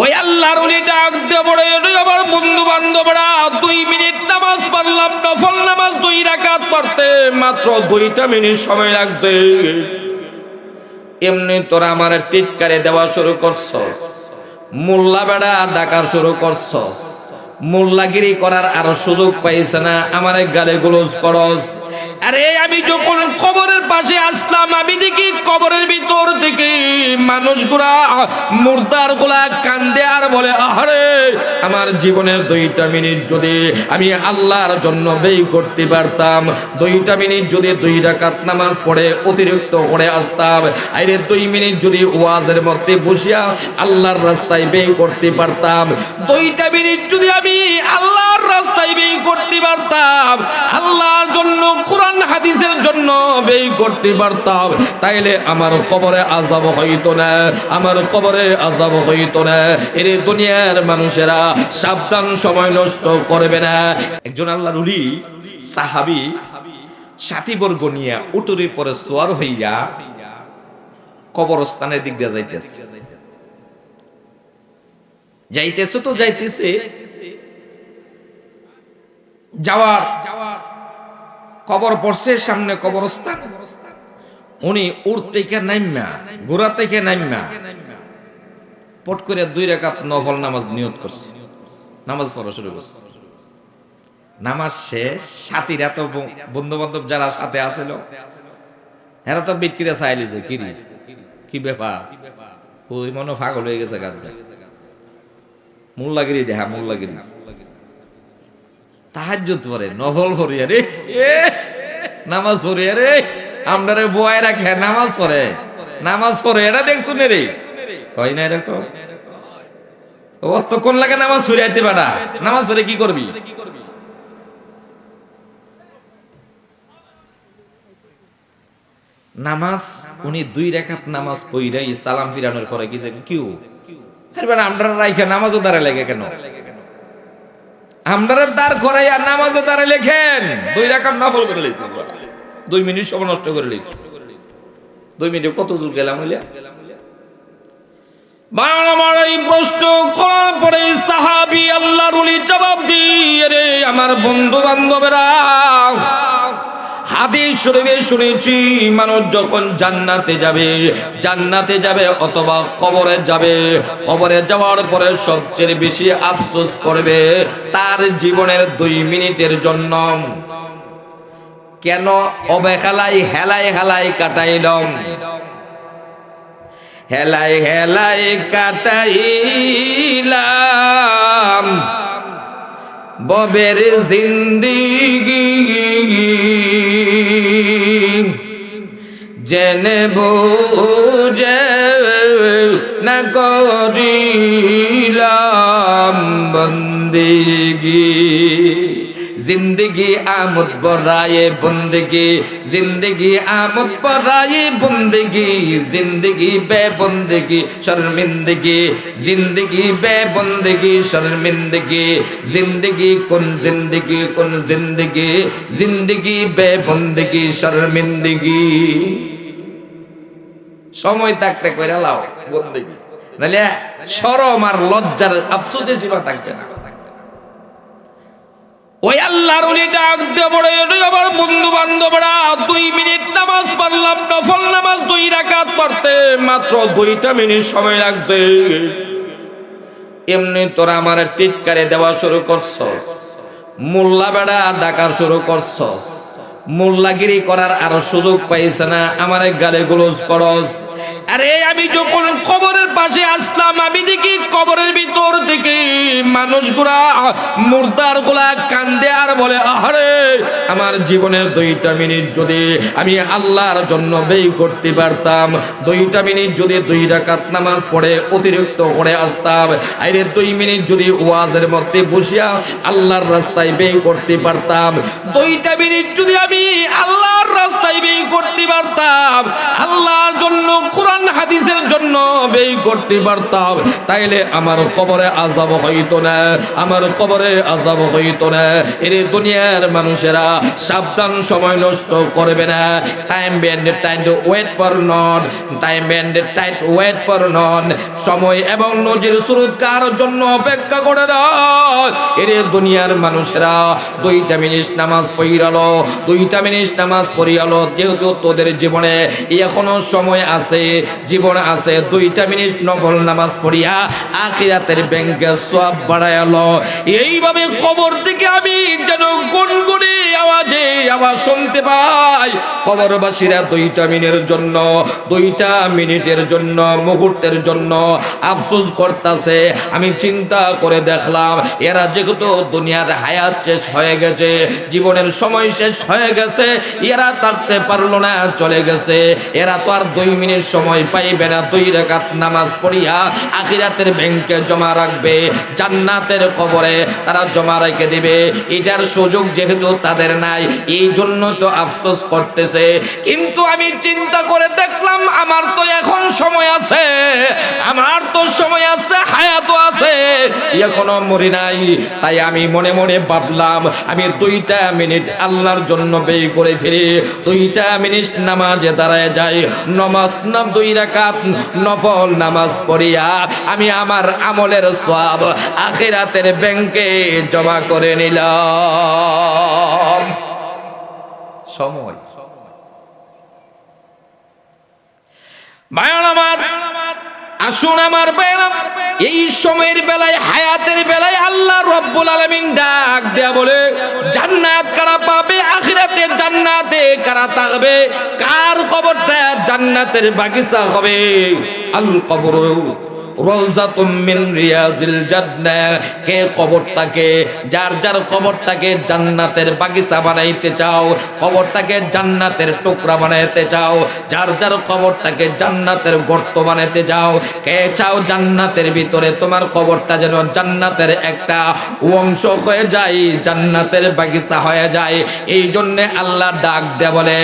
ওই আল্লাহর ওলি ডাক দিয়ে বলে, আমার বন্ধু বান্ধবরা 2 মিনিট নামাজ পড়লাম, নফল নামাজ 2 রাকাত পড়তে মাত্র 2টা মিনিট সময় লাগছে, এমনি তোরা আমার টিটকারে দেওয়া শুরু করছস, মোল্লা বেড়া ডাকার শুরু করছস, মোল্লাগিরি করার আরো সুযোগ পাইছে না, আমারে গালে গুলোজ করস। আরে আমি যখন কবরের পাশে আসলাম, আমি দেখি কবরের ভিতর থেকে মানুষগুলা, মুর্দার গুলা কান্দে আর বলে, আহারে আমার জীবনের 2টা মিনিট যদি আমি আল্লাহর জন্য ব্যয় করতে পারতাম, 2টা মিনিট যদি 2 রাকাত নামাজ পড়ে অতিরিক্ত করে আসতাম, আরে 2 মিনিট যদি ওয়াজের মধ্যে বসিয়া আল্লাহর রাস্তায় ব্যয় করতে পারতাম, 2টা মিনিট যদি আমি আল্লাহর রাস্তায় ব্যয় করতে পারতাম, আল্লাহর জন্য কোরআন হাদিসের জন্য ব্যয় করতে পারতাম, তাইলে আমার কবরে আযাব হইতো না, আমার কবরে আযাব হইতো না। এর দুনিয়ার মানুষেরা সাবধান, সময় নষ্ট করবে না। একজন আল্লাহর ওলি সাহাবী সাথীবর্গ নিয়ে উটুরির পরে সোয়ার হইয়া কবরস্থানের দিক দিয়ে যাইতেছে তো যাইতেছে, যাওয়ার কবর পড়ছে সামনে কবরস্থান, উনি উড় থেকে নাইমা, ঘোড়া থেকে নাইমা পট করে 2 রাকাত নফল নামাজ নিয়ত করছে, নামাজ পড়া শুরু করছে। নামাজ শেষ, সাথীরা তো বন্ধু বান্ধব যারা সাথে আছিল এরা তো বিটকিতে চাইলি যে কি ব্যাপার, ওই মনে পাগল হয়ে গেছে গাঞ্জা, মোল্লাগিরি দেখা, মোল্লাগিরি তাহাজ্জুদ পড়ে, নফল পড়িয়া রে, নামাজ পড়িয়া রে, আমরারে বয় রাখে নামাজ পড়ে এটা দেখছো নে রে, কই না এরকম অতক্ষণ লাগে নামাজ পড়াইতে পারা, নামাজ পড়ে কি করবি? নামাজ উনি 2 রাকাত নামাজ পড়াই সালাম ফিরানোর পরে কি যে কিউ আরে বাবা, আমরা রাইখা নামাজও দাঁড়ায় লাগে কেন? আমরা দাঁড় করাইয়া নামাজও দাঁড়ায় লেখেন, 2 রাকাত নফল করে লইছি, 2 মিনিট সময় নষ্ট করে লইছি, 2 মিনিটে কত দূর গেলাম হইলা? বারবার এই প্রশ্ন করার পরে সাহাবী আল্লাহর ওলি জবাব দিয়ে, রে আমার বন্ধু বান্ধবেরা, হাদিস শরীফে শুনেছি মানুষ যখন জান্নাতে যাবে অথবা কবরে যাওয়ার পরে সবচেয়ে বেশি আফসোস করবে তার জীবনের 2 মিনিটের জন্য, কেন হেলায় কাটাইলাম, হেলায় কাটাইলাম ববের জিন্দিগি, জেনে বুঝে না করিলাম বন্দেগি, জিন্দগি আমদ বরায়ে বন্দেগি, জিন্দগি আমদ বরায়ে বন্দেগি, জিন্দগি বে বন্দেগি শর্মিন্দগি, জিন্দগি বে বন্দেগি শর্মিন্দগি, জিন্দগি কোন জিন্দগি, জিন্দগি বে বন্দেগি শর্মিন্দগি। সময় থাকতে কইরা লাও বন্দেগি, নালে শরম আর লজ্জার আফসোসে জীবন থাকবে না। ওই আল্লাহর ওলি ডাক দিয়ে বলে, আমার বন্ধু বান্ধবরা 2 মিনিট নামাজ পড়লাম, নফল নামাজ 2 রাকাত পড়তে মাত্র 2টা মিনিট সময় লাগছে, এমনি তোরা আমার টিটকারে দেওয়া শুরু করছস, মোল্লা বেড়া ডাকার শুরু করছস, মোল্লাগিরি করার আরো সুযোগ পাইছে না, আমারে গালে গুলোজ করস। আরে আমি যখন কবরের পাশে আসলাম, আমি দেখি কবরের ভিতর থেকে মানুষগুলা, মুর্দার গুলা কান্দে আর বলে, আহারে আমার জীবনের 2টা মিনিট যদি আমি আল্লাহর জন্য ব্যয় করতে পারতাম, 2টা মিনিট যদি 2 রাকাত নামাজ পড়ে অতিরিক্ত করে আসতাম, আরে 2 মিনিট যদি ওয়াজের মধ্যে বসিয়া আল্লাহর রাস্তায় ব্যয় করতে পারতাম, 2টা মিনিট যদি আমি আল্লাহর রাস্তায় ব্যয় করতে পারতাম, আল্লাহর জন্য কোরআন হাদিসের জন্য ব্যয় করতে পারতাম, তাইলে আমার কবরে আযাব হইতো না, না, আমার কবরে আযাব হইতো না। এর দুনিয়ার মানুষেরা সাবধান, সময় নষ্ট করবে না। Time banded time to wait for none, time banded time to wait for none. সময় এবং নজির সুরত কার জন্য অপেক্ষা করে না। এর দুনিয়ার মানুষেরা 2টা মিনিট নামাজ পড়িয়ালো, 2টা মিনিট নামাজ পড়িয়ালো। যেহেতু তোদের জীবনে এখনো সময় আছে, জীবন আছে, 2টা মিনিট নফল নামাজ পড়িয়া আখিরাতের ব্যাংকে সওয়াব বাড়ায়ালো। এইভাবে কবর থেকে আমি যেন গুনগুনি আওয়াজে আওয়াজ শুনতে পাই। কবরবাসীরা 2টা মিনিটের জন্য, 2টা মিনিটের জন্য, মুহূর্তের জন্য আফসোস করতেছে। আমি চিন্তা করে দেখলাম, এরা যেহেতু দুনিয়ার হায়াত শেষ হয়ে গেছে, জীবনের সময় শেষ হয়ে গেছে, এরা থাকতে পারলো না, চলে গেছে। এরা তো আর 2 মিনিট সময় পাইবে না 2 রাকাত নামাজ পড়িয়া আখিরাতের ব্যাংকে জমা রাখবে, জান্নাতের কবরে তারা জমা রেখে দিবে। এটার সুযোগ যেহেতু তাদের নাই, এই জন্য তো আফসোস করতেছে। কিন্তু আমি চিন্তা করে দেখলাম, আমার তো এখন সময় আছে, আমার তো সময় আছে, হায়াতও আছে, এখনো মরি নাই। তাই আমি মনে মনে ভাবলাম, আমি 2টা মিনিট আল্লাহর জন্য ব্যয় করে ফিরি, 2টা মিনিট নামাজে দাঁড়ায় যাই, নামাজ 2 রাকাত নফল নামাজ পড়িয়া আমি আমার আমলের সওয়াব আখিরাতের ব্যাংকে জমা করে নিলাম। সময় ভাইরা আমার, আসুন আমার ভাইরা, এই সময়ের বেলায়, হায়াতের বেলায় আল্লাহ রাব্বুল আলামিন ডাক দেয়া বলে, জান্নাত কারা পাবে, আখিরাতে জান্নাতে কারা থাকবে, কার কবরটা জান্নাতের বাগিচা হবে। আল কবর রওজাতুম মিন রিয়াজিল জান্নাহ। কে কবরটাকে, যার যার কবরটাকে জান্নাতের বাগিচা বানাইতে চাও, কবরটাকে জান্নাতের টুকরা বানাইতে চাও, যার যার কবরটাকে জান্নাতের গর্ত বানাইতে চাও, কে চাও জান্নাতের ভিতরে তোমার কবরটা যেন জান্নাতের একটা অংশ হয়ে যায়, জান্নাতের বাগিচা হয়ে যায়। এই জন্য আল্লাহ ডাক দেয়া বলে,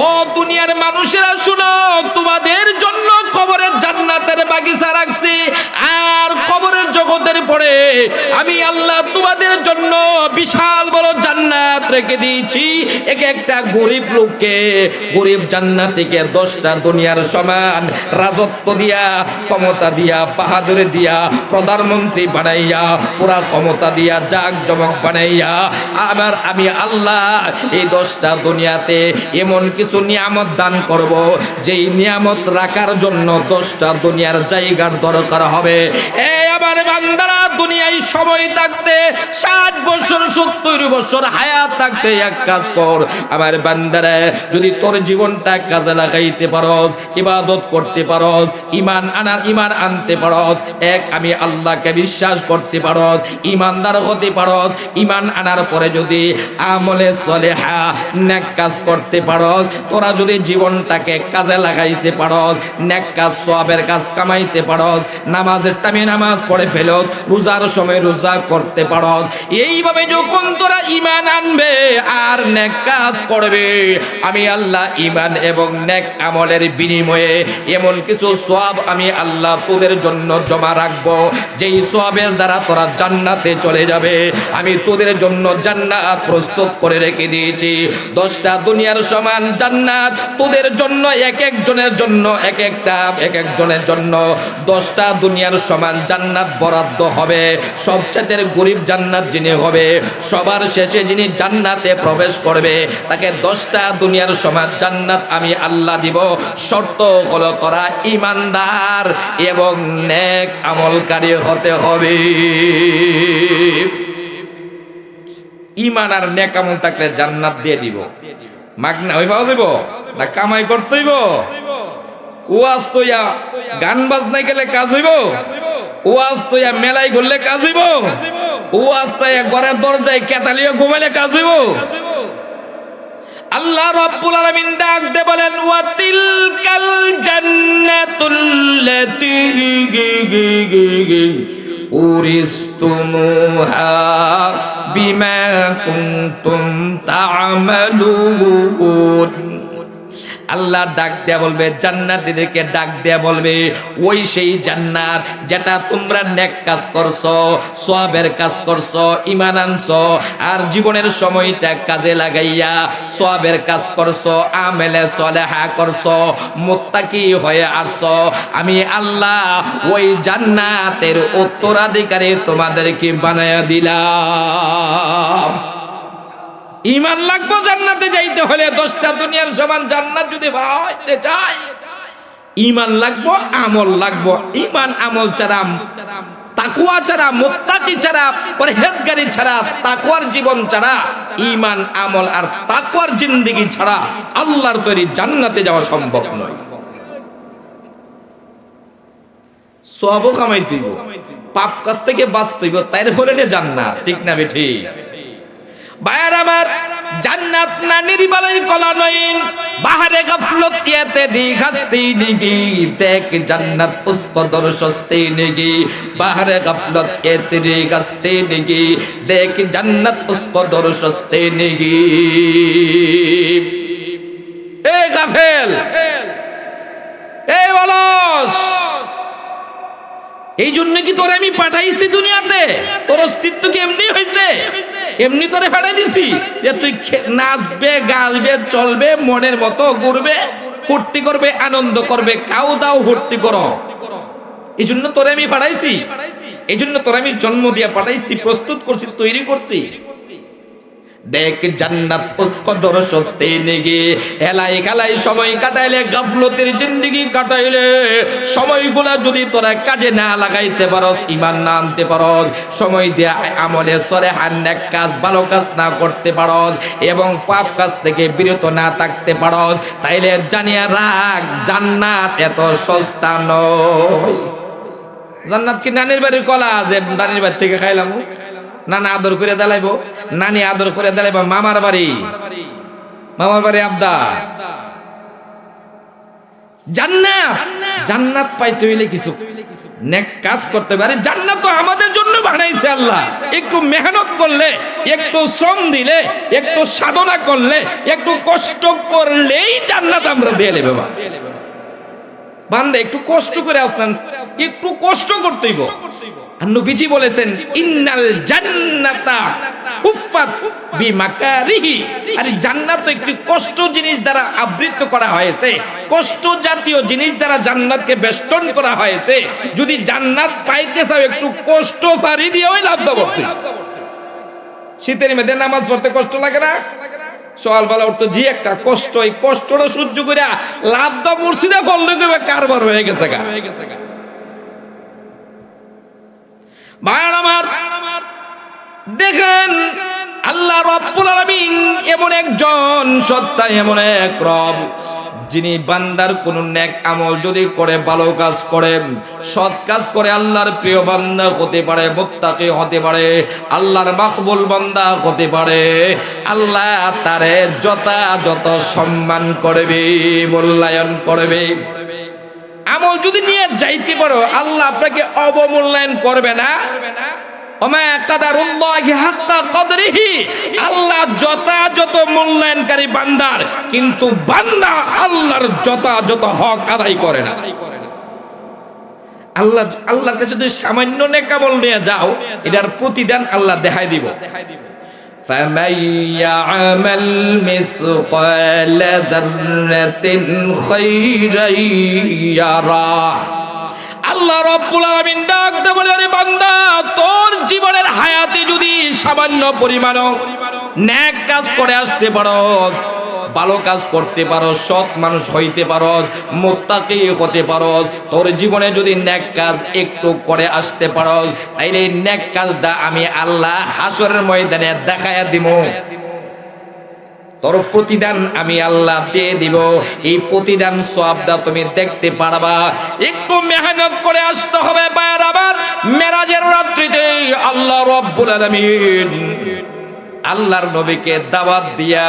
ও দুনিয়ার মানুষেরা শুনো, তোমাদের জন্য কবরের জান্নাতের বাগিচা রাখছি। আর কবরের জগতের পরে আমি আল্লাহ তোমাদের জন্য বিশাল বড় জান্নাত রেখে দিয়েছি। এক একটা গরিব লোককে, গরিব জান্নাতীকে 10টা দুনিয়ার সমান রাজত্ব দিয়া, ক্ষমতা দিয়া, বাহাদুরি দিয়া, প্রধানমন্ত্রী বানাইয়া, পুরা ক্ষমতা দিয়া, জাক জমক বানাইয়া আমি আল্লাহ এই 10টা দুনিয়াতে এমন কিছু নিয়ামত দান করব, যেই নিয়ামত রাখার জন্য 10টা দুনিয়ার জায়গার দরকার হবে। এই আমার বান্দারা, দুনিয়ায় সময় থাকতে 60 বছর 70 বছর হায়াত থাকতে এক কাজ কর আমার বান্দারা, যদি তোর জীবনটা কাজে লাগাইতে পারস, ইবাদত করতে পারস, ঈমান আনতে পারস, এক আমি আল্লাহকে বিশ্বাস করতে পারস, ঈমানদার হতে পারস, ঈমান আনার পরে যদি আমলে সলেহা নেক কাজ করতে পারস, তোরা যদি জীবনটাকে কাজে লাগাইতে পারস, নেক কাজ সওয়াবের কাজ কামাইতে পারস, নামাজের টাইমে নামাজ পড়ে ফেলস, রোজার সময় রোজা করতে পারস, এইভাবে যখন তোরা ঈমান আনবে আর নেক কাজ করবে, আমি আল্লাহ ঈমান এবং নেক আমলের বিনিময়ে এমন কিছু সওয়াব আমি আল্লাহ তোদের জন্য জমা রাখবো, যেই সওয়াবের দ্বারা তোরা জান্নাতে চলে যাবে। আমি তোদের জন্য জান্নাত প্রস্তুত করে রেখে দিয়েছি, 10টা দুনিয়ার সমান জান্নাত তোদের জন্য, এক একজনের জন্য এক একজনের জন্য 10টা দুনিয়ার সমান জান্নাত বরাদ্দ হবে। সবচেয়ে গরিব জান্নাত যিনি হবে, সবার শেষে যিনি জান্নাতে প্রবেশ করবে, তাকে 10টা দুনিয়ার সমান জান্নাত আমি আল্লাহ দিব। শর্ত হলো করা ঈমানদার এবং নেক আমলকারী হতে হবে। ঈমান আর নেক আমল থাকলে জান্নাত দিয়ে দিব। মাগনা হই পাওয়া দিব না, কামাই করতে হইব? ওয়াজ তোয়া গান বাজনায় গেলে কাজ হইব? ওয়াজ তোয়া মেলায় ঘুরলে কাজ হইব? ওয়াজ তোয়া ঘরের দরজায় কেতালিও ঘুমাইলে কাজ হইব? আল্লাহ রাব্বুল আলামিন ডাক দে বলেন, ওয়া তিলকাল জান্নাতুল্লাতী উরিসতুমুহা বিমা কুনতুম তা'মালুন। আল্লাহ ডাক দেয়া বলবে, জান্নাতীদেরকে ডাক দেয়া বলবে, ওই সেই জান্নাত যেটা তোমরা নেক কাজ করছো, সওয়াবের কাজ করছো, ঈমান আনছো, আর জীবনের সময়টা কাজে লাগাইয়া সওয়াবের কাজ করছো, আমলে সালেহা করছো, মুত্তাকি হয়ে আসছো, আমি আল্লাহ ওই জান্নাতের উত্তরাধিকারী তোমাদেরকে বানায়া দিলাম। ঈমান লাগবে জান্নাতে যাইতে হলে, 10টা দুনিয়ার সমান জান্নাত যদি পাইতে চাই, ঈমান লাগবে, আমল লাগবে। ঈমান আমল ছাড়া, তাকওয়া ছাড়া, মুত্তাকি ছাড়া, পরহেজগারি ছাড়া, তাকওয়ার জীবন ছাড়া, ঈমান আমল আর তাকওয়ার জিন্দেগি ছাড়া আল্লাহর তৈরি জান্নাতে যাওয়া সম্ভব নয়। সওয়াবও কামাইতে হইব, পাপ কাজ থেকে বাঁচতে হইব, তারপরে জান্নাত। ঠিক না বেঠি? ভাইয়ার আমার, জান্নাত না নিরিবালাই কলা নইন, বাহারে গাফলত ইয়াতে দিঘাস্তি নিগি, দেখ জান্নাত উসকো দরশস্তি নিগি, বাহারে গাফলত ইয়াতে দিঘাস্তি নিগি, দেখ জান্নাত উসকো দরশস্তি নিগি। এ গাফেল, এ অলস, এই জন্য কি তোরে আমি পাঠাইছি দুনিয়াতে? তোর অস্তিত্ব কি এমনি হয়েছে? এমনি তোরে পাঠাই দিছি যে তুই নাচবে, গালবে, চলবে, মনের মতো ঘুরবে, ফুর্তি করবে, আনন্দ করবে, খাও দাও, ফুর্তি করো। এই জন্য তোরে আমি পাঠাইছি, এই জন্য তোরে আমি জন্ম দিয়া পাঠাইছি, প্রস্তুত করছি, তৈরি করছি। দেখ জান্নাত উসকো দরশস্তি নিগি, এলাই গালাই সময় কাটাইলে, গাফলতের জিন্দেগি কাটাইলে, সময়গুলা যদি তোরা কাজে না লাগাইতে পারস, ঈমান না আনতে পারস, সময় দিয়া আমলে সলেহা নেক কাজ, ভালো কাজ না করতে পারস, এবং পাপ কাজ থেকে বিরত না থাকতে পারস, তাইলে জানিয়া রাখ জান্নাত এত সস্তা নয়। জান্নাত কি নানির বাড়ির কলা যে নানির বাড়ি থেকে খাইলাম, নানা আদর করে দেলাইব, নানি আদর করে দেলাইব, মামার বাড়ি, মামার বাড়ি আবদা। জান্নাত, জান্নাত পাইতে হইলে কিছু নেক কাজ করতে পারে। জান্নাত তো আমাদের জন্য বানাইছে আল্লাহ। একটু মেহনত করলে, একটু শ্রম দিলে, একটু সাধনা করলে, একটু কষ্ট করলেই জান্নাত আমরা দিয়ে নেবে। বান্দা একটু কষ্ট করে আসতেন, একটু কষ্ট করতেইব। আর নবীজি বলেছেন, ইন্নাল জান্নাতা উফফাত বিমাকারিহি, আর জান্নাত একটি কষ্ট জিনিস দ্বারা আবৃত করা হয়েছে, কষ্ট জাতীয় জিনিস দ্বারা জান্নাতকে বেষ্টন করা হয়েছে। যদি জান্নাত পাইতে চাও, একটু কষ্ট ফারি দিয়েই লাভ দাও। শীতের মধ্যে নামাজ পড়তে কষ্ট লাগে না? সকালবেলা উঠতো জি একটা কষ্ট, এই কষ্টটা সহ্য করে লাভ দাও মুর্শিদা ফললে কারবার হয়ে গেছে গা। ভাইয়ার আমার, দেখেন আল্লাহ রাব্বুল আলামিন এমন একজন সত্তা, এমন এক রব, যিনি বান্দার কোন নেক আমল যদি করে, ভালো কাজ করে, সৎ কাজ করে, আল্লাহর প্রিয় বান্দা হতে পারে, মুত্তাকি হতে পারে, আল্লাহর মাকবুল বান্দা হতে পারে, আল্লাহ তারে যথাযথ সম্মান করবে, মূল্যায়ন করবে। আমল যদি নিয়ে যাইতে পারো, আল্লাহ আপনাকে অবমূল্যায়ন করবে না। ওমা কাদারুল্লাহি হাক্কা কদরিহি, আল্লাহ যথাযথ মূল্যায়নকারী বান্দার, কিন্তু বান্দা আল্লাহর যথাযথ হক আদায় করে না। আল্লাহর কাছে যদি সামান্য নেক আমল নিয়ে যাও, এটার প্রতিদান আল্লাহ দেখাই দিব। فَمَن يَعْمَلْ مِثْقَالَ ذَرَّةٍ خَيْرًا يَرَهُ। আল্লাহ রাব্বুল আলামিন ডাকতে বলে, আরে বান্দা, তোর জীবনের হায়াতে যদি সামান্য পরিমাণও নেক কাজ করে আসতে পারোস, ভালো কাজ করতে পারোস, সৎ মানুষ হইতে পারোস, মুত্তাকি হতে পারোস, তোর জীবনে যদি নেক কাজ একটু করে আসতে পারোস, তাইলে নেক কাজটা আমি আল্লাহ হাসরের ময়দানে দেখায়া দিব। তোর প্রতিদান আমি আল্লাহ দিয়ে দিব। এই প্রতিদান সওয়াবটা তুমি দেখতে পারবা। একটু মেহনত করে আসতে হবে। ভাইয়ার আবার, মেরাজের রাত্রিতে আল্লাহ রাব্বুল আলামিন আল্লাহর নবীকে দাওয়াত দিয়া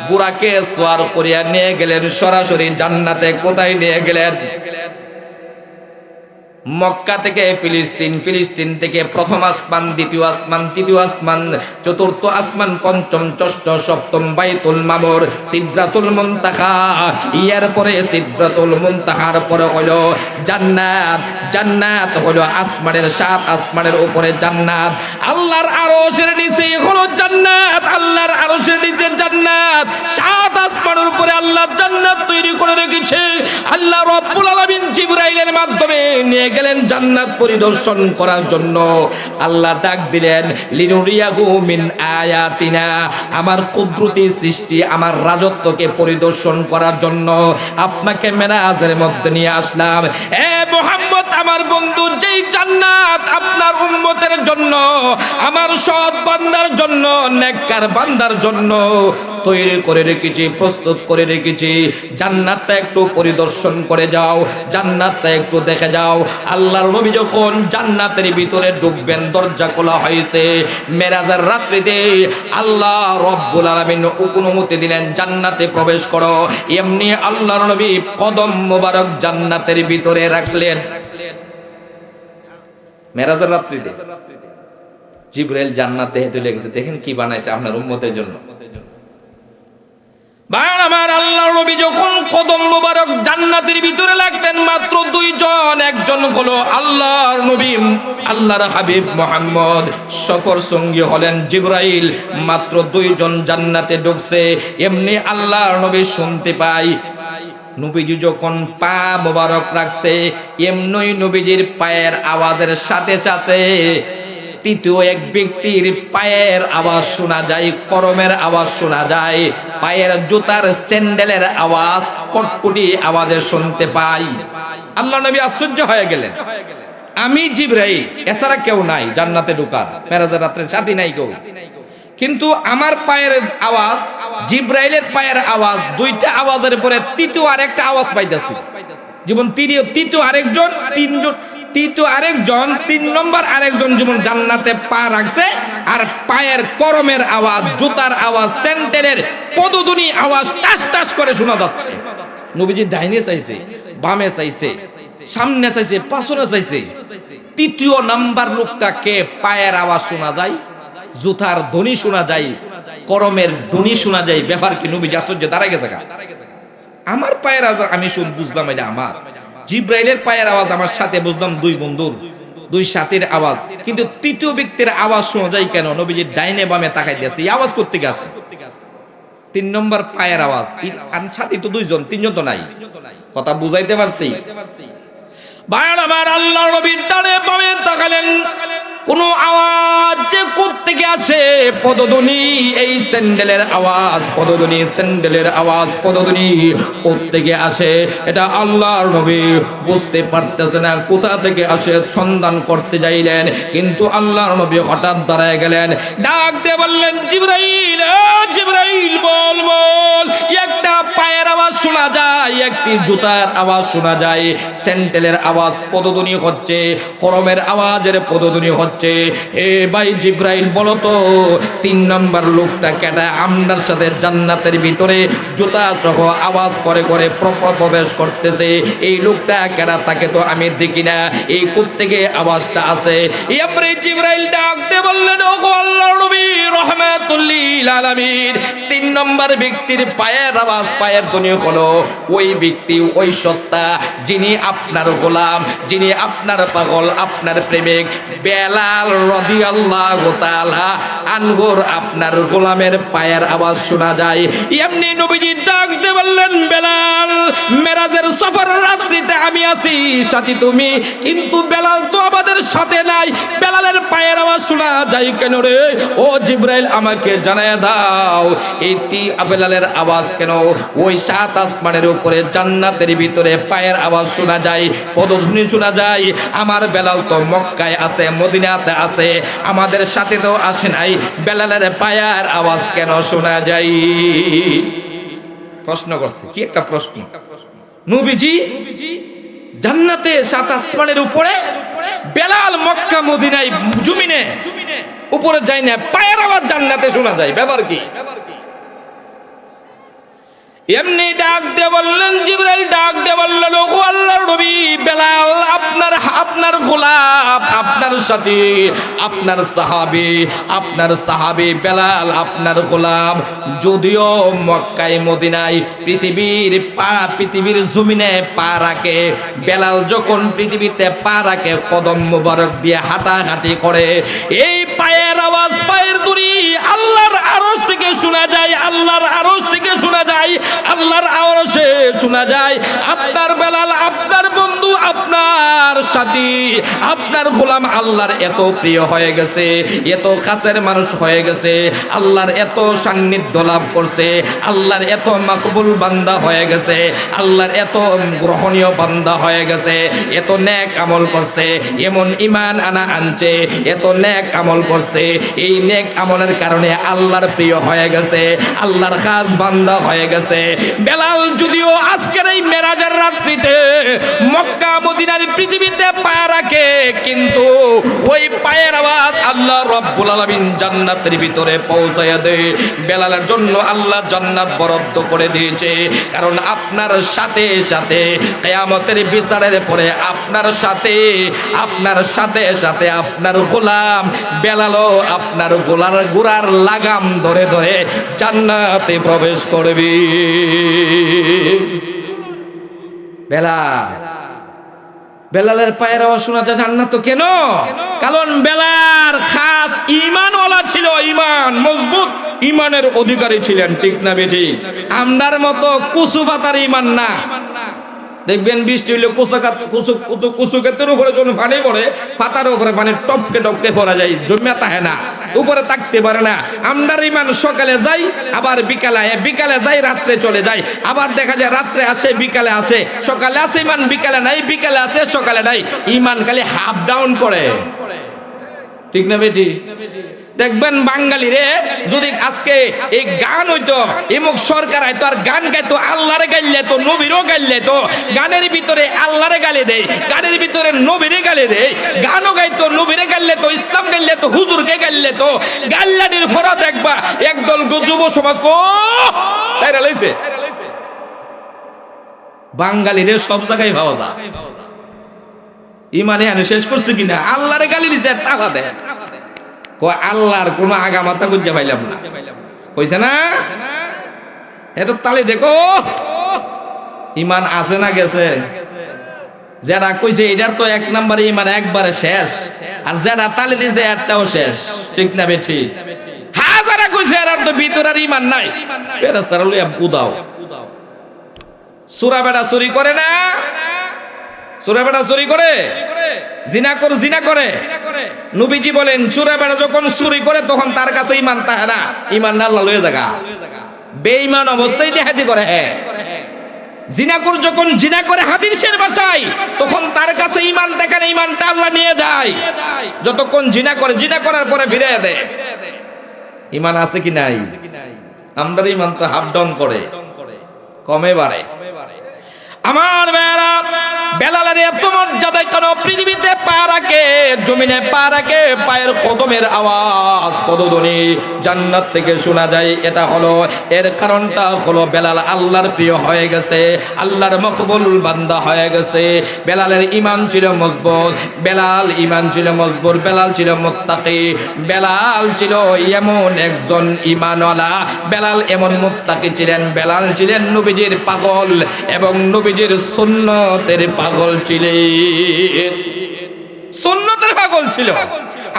বুরাকে সওয়ার করিয়া নিয়ে গেলেন সরাসরি জান্নাতে। কোথায় নিয়ে গেলেন? মক্কা থেকে ফিলিস্তিন, ফিলিস্তিন থেকে প্রথম আসমান, দ্বিতীয় আসমান, তৃতীয় আসমান, চতুর্থ আসমান, পঞ্চম, ষষ্ঠ, সপ্তম বাইতুল মামুর, সিদরাতুল মুনতাহা, ইয়ার পরে সিদরাতুল মুনতাহার পরে হলো জান্নাত। জান্নাত হলো আসমানের 7 আসমানের উপরে জান্নাত, আল্লাহর আরশের নিচে হলো জান্নাত, আল্লাহর আরশের নিচে জান্নাত, 7 আসমানের উপরে আল্লাহ জান্নাত তৈরি করে রেখেছে। আল্লাহ রাব্বুল আলামিন জিবরাইলের মাধ্যমে নিয়ে গেলেন জান্নাত পরিদর্শন করার জন্য। আল্লাহ ডাক দিলেন, লিনুরিয়াহু মিন আয়াতিনা, আমার কুদরতি সৃষ্টি, আমার রাজত্বকে পরিদর্শন করার জন্য আপনাকে মেরাজের মধ্যে নিয়ে আসলাম। এ মুহাম্মদ, আমার বন্ধু, যেই জান্নাত আপনার উম্মতের জন্য, আমার সৎ বান্দার জন্য, নেককার বান্দার জন্য তৈরি করে রেখেছি, প্রস্তুত করে রেখেছি, জান্নাতটা একটু পরিদর্শন করে যাও, জান্নাতটা একটু দেখে যাও। আল্লাহর নবী যখন জান্নাতের ভিতরে ঢুকবেন, দরজা খোলা হয়েছে, মেরাজের রাত্রিতে আল্লাহ রব্বুল আলামিন অনুমতি দিলেন, জান্নাতে প্রবেশ করো। এমনি আল্লাহর নবী কদম মোবারক জান্নাতের ভিতরে রাখলেন। মেরাজের রাত্রিতে জিবরাইল জান্নাত দেখে চলে গেছে, দেখেন কি বানাইছে আপনার উম্মতের জন্য। আমার আল্লাহর নবী যখন কদম মোবারক জান্নাতের ভিতরে লাগতেন, মাত্র 2 জন, একজন হলো আল্লাহর নবী, আল্লাহর হাবিব মুহাম্মদ, সফর সঙ্গী হলেন জিবরাইল। মাত্র 2 জন জান্নাতে ঢুকছে। এমনি আল্লাহর নবী শুনতে পাই, নবীজি যখন পা মোবারক রাখছে, এমনি নবীজির পায়ের আওয়াজের সাথে সাথে তৃতীয় এক ব্যক্তির পায়ের আওয়াজ শোনা যায়, করমের আওয়াজ শোনা যায়, পায়ের জুতার স্যান্ডেলের আওয়াজ, কটকুটি আওয়াজে শুনতে পাই। আল্লাহ নবী আশ্চর্য হয়ে গেলেন, আমি জিবরাইল, এছাড়া কেউ নাই জান্নাতে ঢোকার, মেরাজের রাত্রে সাথী নাই কেউ, কিন্তু আমার পায়ের আওয়াজ, জিবরাইলের পায়ের আওয়াজ, 2টা আওয়াজের পরে তৃতীয় আরেকটা আওয়াজ পাইতেছি। যেমন তৃতীয় আরেকজন, 3 নম্বর আরেকজন যেমন জান্নাতে পা রাখছে, আর পায়ের করমের আওয়াজ, জুতার আওয়াজ, স্যান্ডেলের পদধ্বনি আওয়াজ টাস টাস করে শোনা যাচ্ছে। নবীজি ডাইনে চাইছে, বামে চাইছে, সামনে চাইছে, পাছনে চাইছে, 3য় নাম্বার লোকটাকে পায়ের আওয়াজ শোনা যায়, জুতার ধ্বনি শোনা যায়, করমের ধ্বনি শোনা যায়। ব্যাপার কি? নবীজি আশ্চর্য, দাঁড়ায় গেছে। আমার পায়ের আওয়াজ আমি বুঝলাম এটা আমার, জিবরাইলের পায়ের আওয়াজ আমার সাথে বুঝলাম 2 বন্ধুর, 2 সাথীর আওয়াজ, কিন্তু তৃতীয় ব্যক্তির আওয়াজ শোনা যায় কেন? নবীজি ডাইনে বামে তাকাই দিয়েছে, এই আওয়াজ করতে গেছে। 3 নম্বর পায়ের আওয়াজ, আর সাথী তো 2 জন, 3 জন তো নাই। কথা বুঝাইতে পারছি? ভাইরা আমার, আল্লাহর নবী ডানে বামে তাকালেন, কোন আওয়াজ যে কোত্থেকে আসে, পদধ্বনি, এই স্যান্ডেলের আওয়াজ, পদধ্বনি, স্যান্ডেলের আওয়াজ, পদধ্বনি কোত্থেকে আসে, এটা আল্লাহর নবী বুঝতে পারতেছে না কোথা থেকে আসে, সন্ধান করতে যাইলেন, কিন্তু আল্লাহর নবী হঠাৎ দাঁড়ায় গেলেন, ডাক দিয়ে বললেন, জিবরাইল, জিবরাইল, বল বল। একটা পায়ের আওয়াজ শোনা যায়, একটি জুতার আওয়াজ শোনা যায়, স্যান্ডেলের আওয়াজ, পদধ্বনি হচ্ছে, করমের আওয়াজের পদধ্বনি হচ্ছে। এ ভাই জিবরাইল, বলো তো 3 নম্বর লোকটা কেটা আমরার সাথে জান্নাতের ভিতরে জুতা সহ আওয়াজ করে করে প্রবেশ করতেছে, এই লোকটা কেটা? তাকে তো আমি দেখি না, এই কোত্থেকে আওয়াজটা আছে? এমনি জিবরাইল ডাক দিয়ে বললেন, ওগো আল্লাহর নবী রাহমাতুল লিল আলামিন, 3 নম্বর ব্যক্তির পায়ের আওয়াজ, পায়ের ধ্বনি হলো ওই ব্যক্তি, ওই সত্তা, যিনি আপনার গোলাম, যিনি আপনার পাগল, আপনার প্রেমিক বেলাল রাদিয়াল্লাহু তাআলা আনহুর, আপনার গোলামের পায়ের আওয়াজ শোনা যায়। এমনি নবীজি ডাক দিয়ে বললেন, বেলাল, মেরাজের সফর রাত্রিতে আমি আছি, সাথী তুমি, কিন্তু বেলাল তো আমাদের সাথে নাই, বেলালের পায়ের আওয়াজ শোনা যায় কেন রে? ও জিবরাইল, আমাকে জানায় দাও, এই বেলালের আওয়াজ কেন ওই 7 আসমানের উপরে জান্নাতের ভিতরে পায়ের আওয়াজ শোনা যায়, পদধ্বনি শোনা যায়? আমার বেলাল তো মক্কায় আছে, মদিনাতে আছে, আমাদের সাথে তো আসে নাই, বেলালের পায়ের আওয়াজ কেন শোনা যায়? প্রশ্ন করছে, কি একটা প্রশ্ন। নবীজি জান্নাতে 7 আসমানের উপরে, বেলাল মক্কা মদিনায় জমিনে উপরে যায় না, পায়ের আওয়াজ জান্নাতে শোনা যায়, ব্যাপার কি? এমনি ডাক দিয়ে বললেন, জিবরাইল ডাক দিয়ে বললেন, ওগো আল্লাহর নবী বেলাল আপনার গোলাম, আপনার সাথী, আপনার সাহাবী বেলাল আপনার গোলাম। যদিও মক্কায় মদিনায় পৃথিবীর জমিনে পা রাখে, বেলাল যখন পৃথিবীতে পা রাখে কদম মুবারক দিয়ে হাঁটাহাঁটি করে, এই পায়ের আওয়াজ, পায়ের দুরি আল্লাহর আরশ থেকে শোনা যায়, আল্লাহর আরশ থেকে শোনা যায়, আল্লাহর আরশে শোনা যায়। আপনার বেলাল, আপনার বন্ধু, আপনার সাথী, আপনার গোলাম আল্লাহর এত প্রিয় হয়ে গেছে, এত কাছের মানুষ হয়ে গেছে, আল্লাহর এত সান্নিধ্য লাভ করছে, আল্লাহর এত মাকবুল বান্দা হয়ে গেছে, আল্লাহর এত গ্রহণীয় বান্দা হয়ে গেছে, এত নেক আমল করছে, এমন ঈমান আনছে, এত নেক আমল করছে, এই নেক আমলের কারণে আল্লাহর প্রিয় হয়ে গেছে, আল্লাহর খাস বান্দা হয়ে গেছে। বেলাল যদিও আজকের এই মেরাজের রাত্রিতে মক্কা মদিনার পৃথিবীতে পা রাখে, কিন্তু ওই পায়ের আওয়াজ আল্লাহ রাব্বুল আলামিন জান্নাতের ভিতরে পৌঁছায়া দেয়। বেলালের জন্য আল্লাহ জান্নাত বরাদ্দ করে দিয়েছে, কারণ আপনার সাথে সাথে কিয়ামতের বিচারের পরে আপনার সাথে আপনার গোলাম বেলালও আপনার গোড়ার লাগাম ধরে ধরে জান্নাতে প্রবেশ করবে। বেলালের পায়ের আওয়াজ শোনা যায় জান্নাত। কেন? কারণ বেলাল খাস ঈমানওয়ালা ছিল, ঈমান মজবুত, ঈমানের অধিকারী ছিলেন। ঠিক না বেটি? আমরার মতো কুসু পাতার ঈমান না। দেখবেন বৃষ্টি হইলে কুচু ক্ষেত্রের উপরে যখন পানি পড়ে, পাতার উপরে পানি টপকে টপকে পড়া যায়, জমিয়া তাহে না, উপরে থাকতে পারে না। আমরার ঈমান সকালে যাই, আবার বিকালে যাই, রাত্রে চলে যায়, আবার দেখা যায় রাত্রে আসে, বিকালে আসে, সকালে আসে ঈমান, বিকালে নাই, বিকালে আসে, সকালে নাই। ঈমান খালি হাফ ডাউন করে। ঠিক না বেটি? দেখবেন বাঙালি রে, যদি আজকে এই গান হইতো, এমুক সরকার হয়তো আর গান গাইতো, আল্লাহরে গাইলে তো নবীরও গাইলে তো, গানের ভিতরে আল্লাহরে গালি দেয়, গানের ভিতরে নবীরে গালি দেয়, গানও গাইতো, নবীরে গাইলে তো, ইসলাম গাইলে তো, হুজুরকে গাইলে তো, গাল্লানির ফরা দেখবা একদল যুব সমাজ তাইরা লইছে। বাঙালি রে সব জায়গায় পাওয়া যায়। ইমানে আনে শেষ করছে কিনা? আল্লাহরে গালি দিছে, তাবা দেয়, আল্লাহর কোন আগামাতা বুঝতে পাইলাম না, কইছে না? এত তালে দেখো ইমান আছে না গেছে? যারা কইছে এটার তো এক নম্বরে ইমান একবারে শেষ, আর যারা তালে দিছে একটাও শেষ। ঠিক না বেঠি? হাজারা কইছে এর তো ভিতরের ইমান নাই, ফেরেশতারা লইয়া উদাও। সূরা বেটা চুরি করে না? সূরা বেটা চুরি করে, জিনা করে। নবীজি বলেন চোরা বেটা যখন চুরি করে তখন তার কাছে ঈমান থাকে না, ঈমান আল্লাহ লয়ে জায়গা। বেঈমান অবস্থায় ডাকাতি করে। জিনাকুর যখন জিনা করে হাদিসের ভাষায়, তখন তার কাছে ঈমান থাকে না, ঈমানটা আল্লাহ নিয়ে যায়। যতক্ষণ জিনা করার পরে ফিরে দেয়। ঈমান আছে কি নাই? আমরা ঈমান তো হাফ ডাউন করে, কমে বাড়ে। আমার বেড়া বেলালের এত মর্যাদা কেন? পৃথিবীতে পা রাখে, জমিনে পা রাখে, পায়ের কদমের আওয়াজ, পদধ্বনি জান্নাত থেকে শোনা যায়। এটা হলো, এর কারণটা হলো বেলাল আল্লাহর প্রিয় হয়ে গেছে, আল্লাহর মকবুল বান্দা হয়ে গেছে। বেলালের ঈমান ছিল মজবুত, বেলাল ছিল মুত্তাকি, বেলাল ছিল এমন একজন ঈমানওয়ালা, বেলাল এমন মুত্তাকি ছিলেন, বেলাল ছিলেন নবীজির পাগল এবং নবীজির সুন্নতের পাগল ছিলেন, সুন্নতের পাগল ছিল।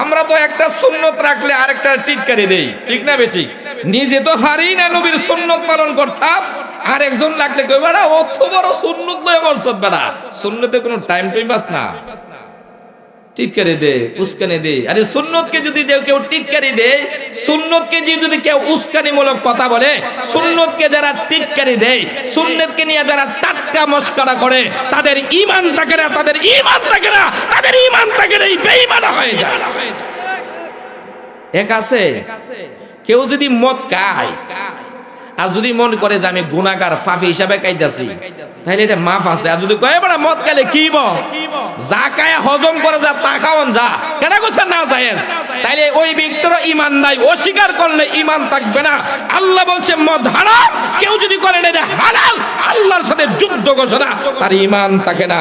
আমরা তো একটা সুন্নত রাখলে আরেকটা টিটকারি দেই। ঠিক না বেঠিক? নিজে তো হারি না নবীর সুন্নত পালন করতাম, আর একজন লাগলে কই বেড়া অত বড় সুন্নত লয় মরসদ বেড়া, সুন্নতে কোনো টাইম পাস না, টিটকারি দে, উস্কানি দে। আরে সুন্নতকে যদি কেউ টিটকারি দেয়, সুন্নতকে যদি কেউ উস্কানিমূলক কথা বলে, সুন্নতকে যারা টিটকারি দেয়, সুন্নতকে নিয়ে যারা টাটকা মস্করা করে, তাদের ঈমান থাকে না, তাদের ঈমান থাকে না, বেঈমান হয়ে যায়। এক আছে, কেউ যদি মদ খায় আর যদি মন করে যে আমি গুনাহগার পাপী হিসাবে কাইতাছি তাহলে এটা মাফ আছে। আর যদি কয় বড় মদ খাইলে কি যা খায় হজম করে যা তা খাওয়ান যা কেন করছে না জায়েজ, তাইলে ওই ব্যক্তির ঈমান নাই, অস্বীকার করলে ঈমান থাকবে না। আল্লাহ বলছে মদ হারাম, কেউ যদি করে না এটা হালাল, আল্লাহর সাথে যুদ্ধ ঘোষণা, তার ঈমান থাকে না।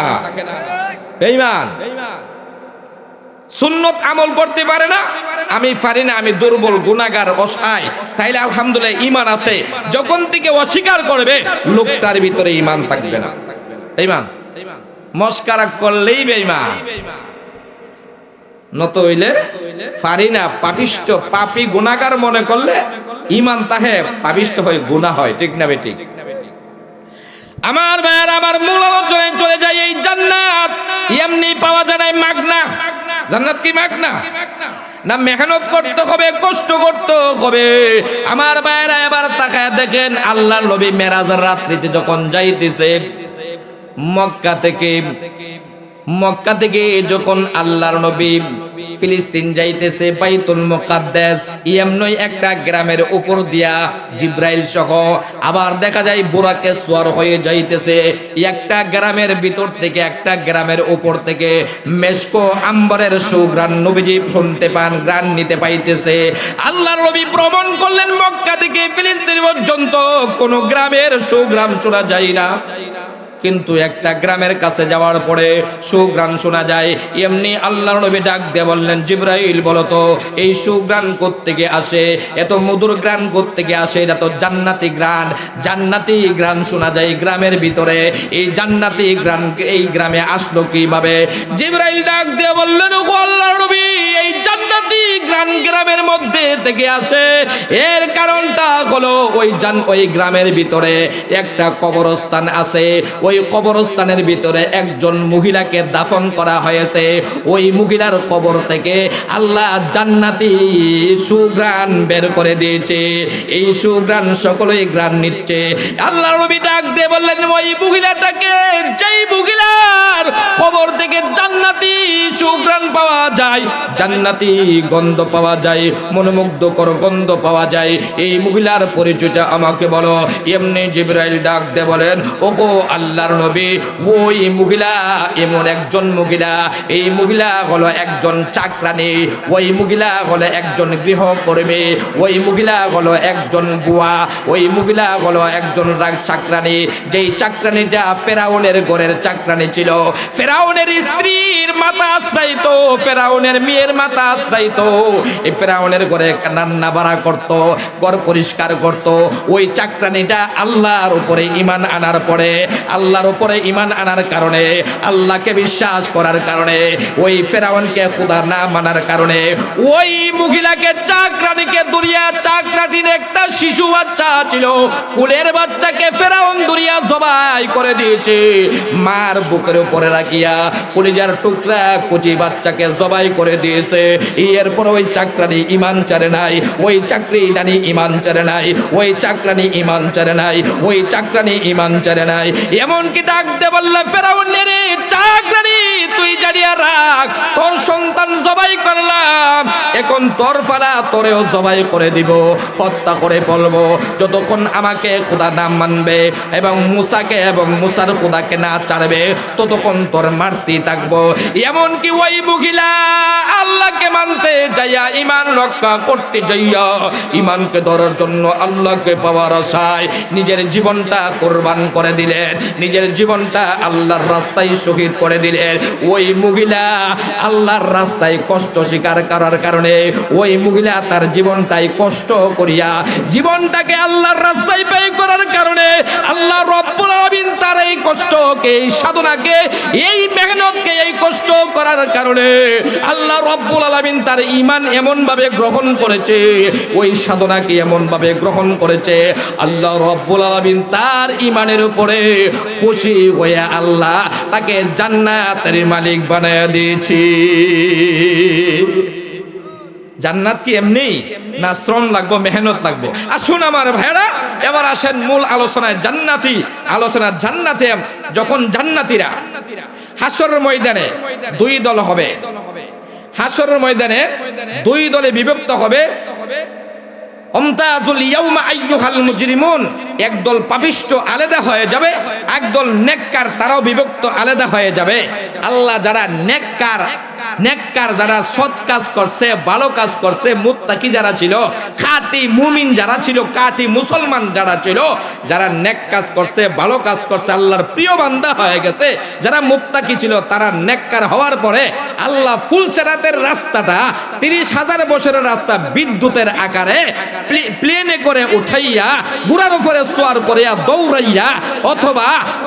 বেঈমান সুন্নত আমল করতে পারে না, আমি পারি না, আমি দুর্বল গুনাহগার অসহায়, তাইলে আলহামদুলিল্লাহ ঈমান আছে। যখন থেকে অস্বীকার করবে লোকটার ভিতরে ঈমান থাকবে না। বেঈমান মস্কারা করলেই বেঈমান, নত হইলে পারি না, পাপিষ্ট পাপী গুনাহগার মনে করলে ঈমান তাহে পাপিষ্ট হয়ে গুনাহ হয়। ঠিক না বেঠিক? আমার ভাইয়ের, আমার মূল আলোচনায় চলে যায়। এই জান্নাত এমনি পাওয়া যায় না, মাগনা। জান্নাত কি মাগনা না? মেহনত করতে হবে, কষ্ট করতে হবে। আমার ভাইয়েরা এবার তাকায় দেখেন, আল্লাহর নবী মেরাজের রাত্রিতে যখন যাইতেছে মক্কা থেকে যখন আল্লাহর নবী ফিলিস্তিন যাইতেছে, বাইতুল মুকাদ্দাস এমনই একটা গ্রামের উপর দিয়া জিব্রাইল সহ আবার দেখা যায় বুরাকে সওয়ার হয়ে যাইতেছে। একটা গ্রামের ভিতর থেকে, একটা গ্রামের উপর থেকে মেশকো আম্বরের সুঘ্রাণ নবীজি শুনতে পান, ঘ্রাণ নিতে পাইতেছে। আল্লাহর নবী ভ্রমণ করলেন মক্কা থেকে ফিলিস্তিন পর্যন্ত, কোন গ্রামের সুঘ্রাণ শোনা যায় না, কিন্তু একটা গ্রামের কাছে যাওয়ার পরে সুঘ্রাণ শোনা যায়। এমনি আল্লাহর নবী ডাক দিয়ে বললেন, জিবরাইল বলো তো এই সুঘ্রাণ কোত্থেকে আসে, এত মধুর ঘ্রাণ কোত্থেকে আসে? এটা তো জান্নাতি ঘ্রাণ, জান্নাতি ঘ্রাণ শোনা যায় গ্রামের ভিতরে। এই জান্নাতি ঘ্রাণ এই গ্রামে আসলো কিভাবে? জিবরাইল ডাক দিয়ে বললেন, ও আল্লাহর নবী, এই জান্নাতি ঘ্রাণ গ্রামের মধ্যে থেকে আসে, এর কারণটা হলো ওই গ্রামের ভিতরে একটা কবরস্থান আছে। ওই কবরস্থানের ভিতরে একজন মহিলাকে দাফন করা হয়েছে। ওই মহিলার কবর থেকে আল্লাহ জান্নাতি সুঘ্রাণ বের করে দিয়েছে। এই সুঘ্রাণ সকলেই ঘ্রাণ নিচ্ছে। আল্লাহর নবী ডাক দিয়ে বললেন, ওই মহিলাটাকে, যেই মহিলার কবর থেকে জান্নাতি সুঘ্রাণ পাওয়া যায়, জান্নাতি গন্ধ পাওয়া যায়, মনোমুগ্ধকর গন্ধ পাওয়া যায়, এই মহিলার পরিচয়টা আমাকে বলো। এমনি জিবরাইল ডাক দিয়ে বলেন, ওগো আল্লাহর নবী, ওই মহিলা এমন একজন মহিলা, এই মহিলা হলো একজন চাকরানী, ওই মহিলা হলো একজন গৃহকর্মী, ওই মহিলা হলো একজন বুয়া, ওই মহিলা হলো একজন চাকরানী, যেই চাকরানীটা ফেরাউনের ঘরের চাকরানী ছিল। ফেরাউনের স্ত্রীর মাথা আশ্রাইত, ফেরাউনের মেয়ের মাথা আশ্রাইত, এই ফেরাউনের ঘরে রান্না বাড়া করত, ঘর পরিষ্কার করত। ওই চাকরানীটা আল্লাহর উপরে ঈমান আনার পরে, আল্লাহর উপরে ঈমান আনার কারণে, আল্লাহকে বিশ্বাস করার কারণে, ওই ফেরাউনকে খোদা না মানার কারণে, ওই মহিলাকে চাকরানীকে দুরিয়া, চাকরানীর একটা শিশু বাচ্চা ছিল, কুলের বাচ্চাকে ফেরাউন দুরিয়া জবাই করে দিয়েছে। মার বুকের উপরে রাখিয়া কলিজার টুকরা কুচি বাচ্চাকে জবাই করে দিয়েছে। এরপর ওই চাকরানী ঈমান ছাড়ে নাই, ওই চাকরানী ঈমান ছাড়ে নাই, ওই চাকরানী ঈমান ছাড়ে নাই, ওই চাকরানী ঈমান ছাড়ে নাই। এমনকি ডাক দে বললে, ফেরাউনের চাকরানী, তুই জানিয়া রাখ, তোর সন্তান জবাই করলাম, এখন তোর ফালা, তোরেও জবাই করে দিব, হত্যা করে বলবো, যতক্ষণ আমাকে খোদা না মানবে এবং মুসাকে এবং মুসার খোদাকে না ছাড়বে, ততক্ষণ তোর মারতে থাকবো। এমনকি ওই মহিলা আল্লাহকে মানতে যাইয়া, ঈমান রক্ষা করতে যাইয়া, ঈমানকে ধরার জন্য, আল্লাহকে পাওয়ার আশায় নিজের জীবনটা কোরবান করে দিলেন, নিজের জীবনটা আল্লাহর রাস্তায় শহীদ করে দিলেন। ওই মহিলা আল্লাহর রাস্তায় কষ্ট স্বীকার করার কারণে, ওই মহিলা তার জীবনটাই কষ্ট করিয়া, জীবনটাকে আল্লাহর রাস্তায় ব্যয় করার কারণে, আল্লাহ রব্বুল আলামিন তার এই কষ্টকে, এই সাধনাকে, এই মেহনতকে, এই কষ্ট করার কারণে আল্লাহ রব্বুল আলামিন তার ঈমান এমন ভাবে গ্রহণ করেছে, ওই সাধনাকে এমন ভাবে গ্রহণ করেছে, আল্লাহ রব্বুল আলামিন তার ঈমানের উপরে খুশি হয়ে আল্লাহ তাকে জান্নাতের মালিক বানায় দিয়েছি। জান্নাত কি এমনি না? শ্রম লাগবে, মেহনত লাগবে। আসুন আমার ভাইরা, এবার আসেন মূল আলোচনায়। জান্নাতি আলোচনা। জান্নাতে যখন জান্নাতীরা হাসরের ময়দানে দুই দল হবে, হাসরের ময়দানে দুই দলে বিভক্ত হবে। আমতাজুল ইয়াউমা আইয়ুহাল মুজরিমুন, একদল পাপিষ্ঠ আলাদা হয়ে যাবে, একদল নেককার তারাও বিভক্ত আলাদা হয়ে যাবে। আল্লাহ যারা নেককার যারা সৎ কাজ করছে, ভালো কাজ করছে, মুত্তাকি যারা ছিল, খাঁটি মুমিন যারা ছিল, খাঁটি মুসলমান যারা ছিল, যারা নেক কাজ করছে, ভালো কাজ করছে, আল্লাহর প্রিয় বান্দা হয়ে গেছে, যারা মুত্তাকি ছিল, তারা নেককার হওয়ার পরে আল্লাহ ফুলসেরাতের রাস্তাটা 30,000 বছরের রাস্তা বিদ্যুতের আকারে প্লেনে করে উঠাইয়া ঘোড়ার উপরে সোয়ার করিয়া দৌড়াইয়া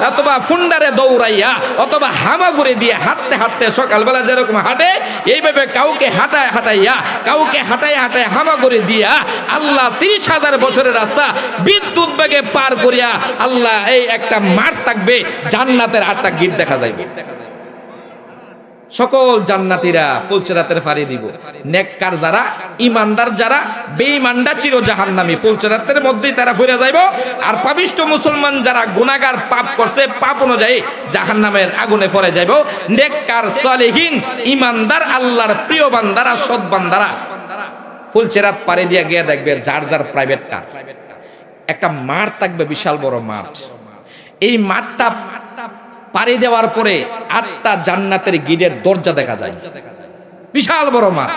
অথবা ফুন্ডারে দৌড়াইয়া অথবা হামাগুড়ি দিয়ে হাঁটতে হাঁটতে সকালবেলা যেরকম হাঁটে এইভাবে কাউকে হাঁটায় হামাগুড়ি দিয়া আল্লাহ 30,000 বছরের রাস্তা বিদ্যুৎ বেগে পার করিয়া আল্লাহ এই একটা মাঠ থাকবে, জান্নাতের 8টা গিট দেখা যাইবে। সকল জান্নাতীরা ফুলসেরাতের পাড়ি দিব। নেককার যারা, ইমানদার যারা, বেঈমানরা চির জাহান্নামী, ফুলসেরাতের মধ্যেই তারা ফিরে যাইব। আর পাপিষ্ঠ মুসলমান যারা গুনাহগার পাপ করছে, পাপ অনুযায়ী জাহান্নামের আগুনে পড়ে যাইব। নেককার, সালেহীন, ইমানদার, আল্লাহর প্রিয় বান্দারা, সৎ বান্দারা ফুলসেরাত পাড়ি দিয়ে গিয়ে দেখবে যার যার প্রাইভেট কার, একটা মাঠ থাকবে, বিশাল বড় মাঠ। এই মাঠটা পাড়ি দেওয়ার পরে 8টা জান্নাতের গিটের দরজা দেখা যায়, বিশাল বড় মাঠ।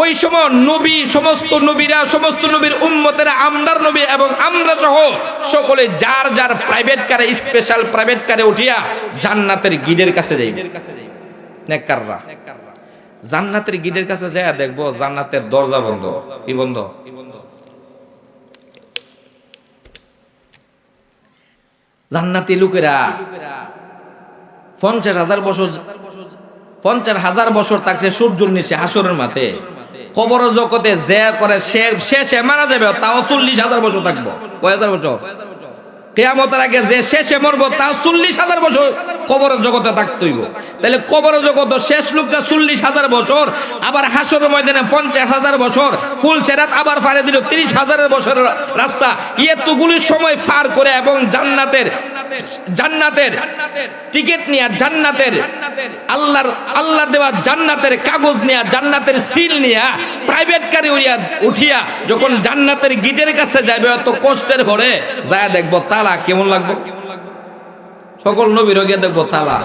ওই সময় নবী, সমস্ত নবীরা, সমস্ত নবীর উম্মতেরা, আমরার নবী এবং আমরা সহ সকলে যার যার প্রাইভেট কারে, স্পেশাল প্রাইভেট কারে উঠিয়া জান্নাতের গিটের কাছে যাইবে। নেককাররা জান্নাতের গিটের কাছে যায়, দেখবো জান্নাতের দরজা বন্ধ। কি বন্ধ? জান্নাতি লোকেরা 50,000 বছর থাকছে সূর্যের নিচে হাসরের মাঠে। কবর জগতে যে করে শেষে মারা যাবে, তাও 40,000 বছর থাকবো। কয় হাজার বছর? কিয়ামতের আগে যে শেষে মরবো তাও 40,000 বছর কবর জগতে থাকতে হইব। তাহলে কবর জগৎ শেষ লোকটা 40,000 বছর, আবার হাসরের ময়দানে 50,000 বছর, ফুলসেরাত আবার ফারে দিল 30,000 বছরের রাস্তা। এতগুলি সময় পার করে এবং জান্নাতের টিকিট নিয়ে, জান্নাতের আল্লাহর দেওয়া জান্নাতের কাগজ নিয়ে, জান্নাতের সিল নিয়ে প্রাইভেট কারে উঠিয়া যখন জান্নাতের গিটের কাছে যাবে, এত কষ্টের ভরে যায় দেখবো তালা কেমন লাগবে। সকল নবীর গিয়ে দেখবো তালা,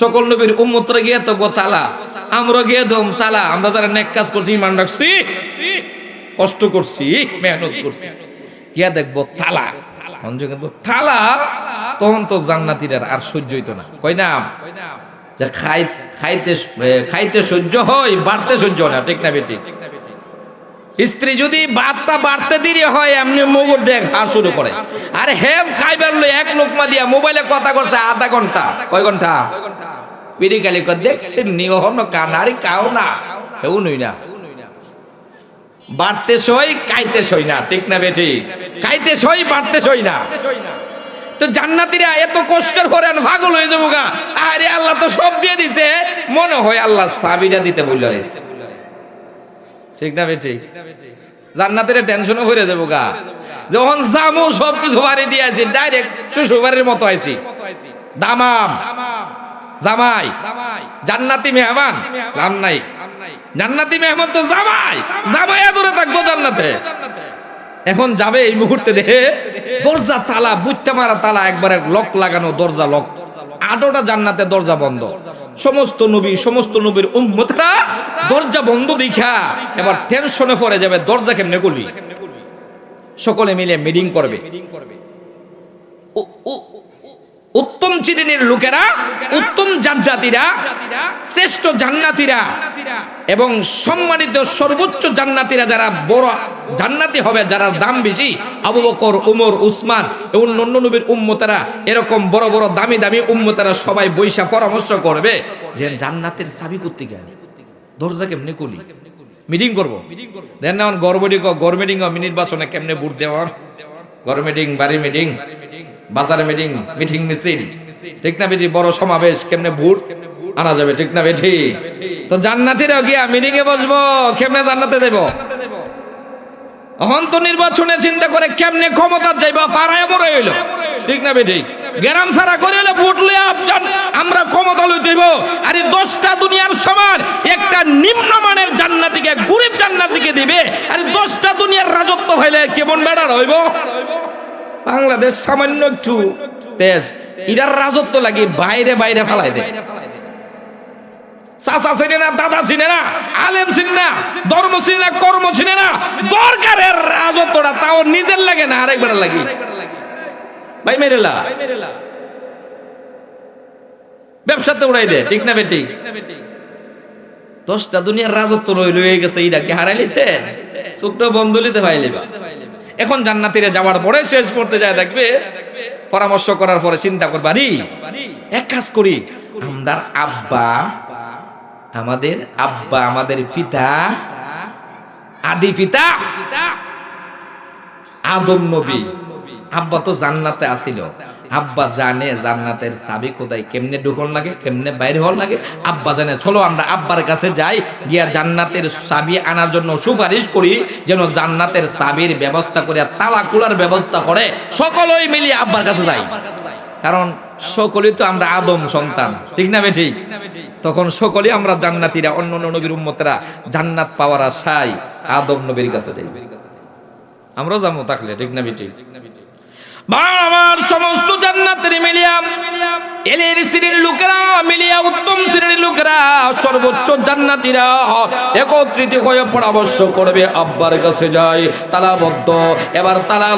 সকল নবীর উম্মতরা গিয়ে দেখবো তালা, আমরা গিয়ে দম তালা। আমরা যারা নেক কাজ করছি, ইমান রাখছি, কষ্ট করছি, মেহনত করছি, গিয়া দেখবো তালা। তালা তখন তো জান্নাতীরা আর সহ্য হইতো না। কই না যে খাইতে সহ্য হয়, বাড়তে সহ্য হয় না। ঠিক না বেটি? স্ত্রী যদি ভাতটা বাড়তে দেরি হয়, এমনি মুগুর দেখ আর শুরু করে। আর হেম খাইবার লই এক লোকমা দিয়া মোবাইলে কথা করছে আধা ঘন্টা। কয় ঘন্টা? পিড়ি গালি কর দেখছেন নি, ওহন কানারি কাও না, কেউ নই না। বাড়তে সই, খাইতে সই না। ঠিক না বেটি? খাইতে সই, বাড়তে সই না। তো জান্নাতীরা এত কষ্টের পরে পাগল হয়ে যাবো গা। আরে আল্লাহ তো সব দিয়ে দিছে, মনে হয় আল্লাহ চাবিটা দিতে বলল। ঠিক না বেটি? জান্নাতীরা টেনশনও হয়ে যাবো গা, যখন জামু সবকিছু বাড়ি দিয়ে আছি, ডাইরেক্ট শ্বশুরবাড়ির মতো আইছি, দামাম জামাই, জান্নাতি মেহমান। জান নাই জান্নাতি মেহমান তো জামাই আদরে থাকবো জান্নাতে। এখন যাবে এই মুহূর্তে, দেখে দরজা তালা, বুঝতে মারা তালা, একবারে লক লাগানো দরজা, লক। 8টা জান্নাতের দরজা বন্ধ। সমস্ত নবীর উম্মতরা দরজা বন্ধ দেখা এবার টেনশনে পড়ে যাবে, দরজা কেমনে খুলি। সকলে মিলে মিটিং করবে। উত্তম শ্রেণীর লোকেরা, উত্তম জান্নাতীরা, শ্রেষ্ঠ জান্নাতীরা এবং সম্মানিত সর্বোচ্চ জান্নাতীরা, যারা বড় জান্নাতি হবে, যারা দাম বেশি, আবু বকর, উমর, উসমান এবং অন্য নবীর উম্মতেরা, এরকম বড় বড় দামি দামি উম্মতেরা সবাই বৈশা পরামর্শ করবে যে জান্নাতের চাবি করতে গেলে দরজা কেমনে খুলি। মিটিং করবো। দেখেন না গভর্নমেন্টিং নির্বাচনে কেমনে ভোট দেওয়া, গভর্নমেন্টিং, বাড়ি মিটিং, বাজারে মিটিং, মিটিং মিছিল। ঠিক না বেটি? বড় সমাবেশ, কেমনে ভোট আনা যাবে। ঠিক না বেটি? তো জান্নাতীরা গিয়া মিটিং এ বসবো, কেমনে জান্নাতে দেব। এখন তো নির্বাচনে চিন্তা করে কেমনে ক্ষমতা যাইবা, পাড়ায় বড় হইলো। ঠিক না বেটি? গ্রাম সারা করে ভোট লইয়া আমরা ক্ষমতা লইতে হইব। আর 10টা দুনিয়ার সমান একটা নিম্নমানের জান্নাতীকে, গরিব জান্নাতীকে দিবে। আর 10টা দুনিয়ার হইলে কেমন বেড়া রইব? বাংলাদেশ সামান্য একটু দেশ, ইরার রাজত্ব লাগি বাইরে বাইরে ফালাই দেয়। চাচা চিনে না, দাদা চিনে না, আলেম চিনে না, ধর্ম চিনে না, কর্ম চিনে না, দরকারের রাজত্বটা তাও নিজের লাগে না, আরেকবার লাগি ভাই মেরেলা ব্যবসাতে উড়াই দে, ঠিক না বেটি? 10টা দুনিয়ার রাজত্ব লয়ে গেছে, ইরাকে হারাইলিছে, চোখটা বন্ধ লিতে পাইলিবা। এখন জান্নাতীরে যাওয়ার পরে শেষ করতে যায় দেখবে, পরামর্শ করার পরে চিন্তা করবারি, এক কাজ করি, আমাদের পিতা, আদি পিতা আদম নবী, আব্বা তো জান্নাতে আসিল, আব্বা জানে জান্নাতের চাবি কোথায়, কেমনে ঢুকন লাগে, কেমনে বাইরে হল লাগে, আব্বা জানে। চলো আমরা আব্বার কাছে যাই, গিয়া জান্নাতের চাবি আনার জন্য সুপারিশ করি, যেন জান্নাতের চাবির ব্যবস্থা করে, তালা খোলার ব্যবস্থা করে, সকলেই মিলিয়ে আব্বার কাছে যাই। কারণ সকলেই তো আমরা আদম সন্তান, ঠিক না বেঠি? তখন সকলেই আমরা জান্নাতীরা, অন্য নবীর উম্মতেরা জান্নাত পাওয়ার আশায় আদম নবীর কাছে যাই। আমরাও যাবো থাকলে, ঠিক না বেঠি? আমার সমস্ত জান্নাতের মিলিয়া, এলের শ্রেণীর লোকেরা মিলিয়া, উত্তম শ্রেণীর লোকেরা, সর্বোচ্চ জান্নাতীরা একত্রিত হয়ে পরামর্শ করবে, আব্বার কাছে যায়, তালাবদ্ধ, এবার তালা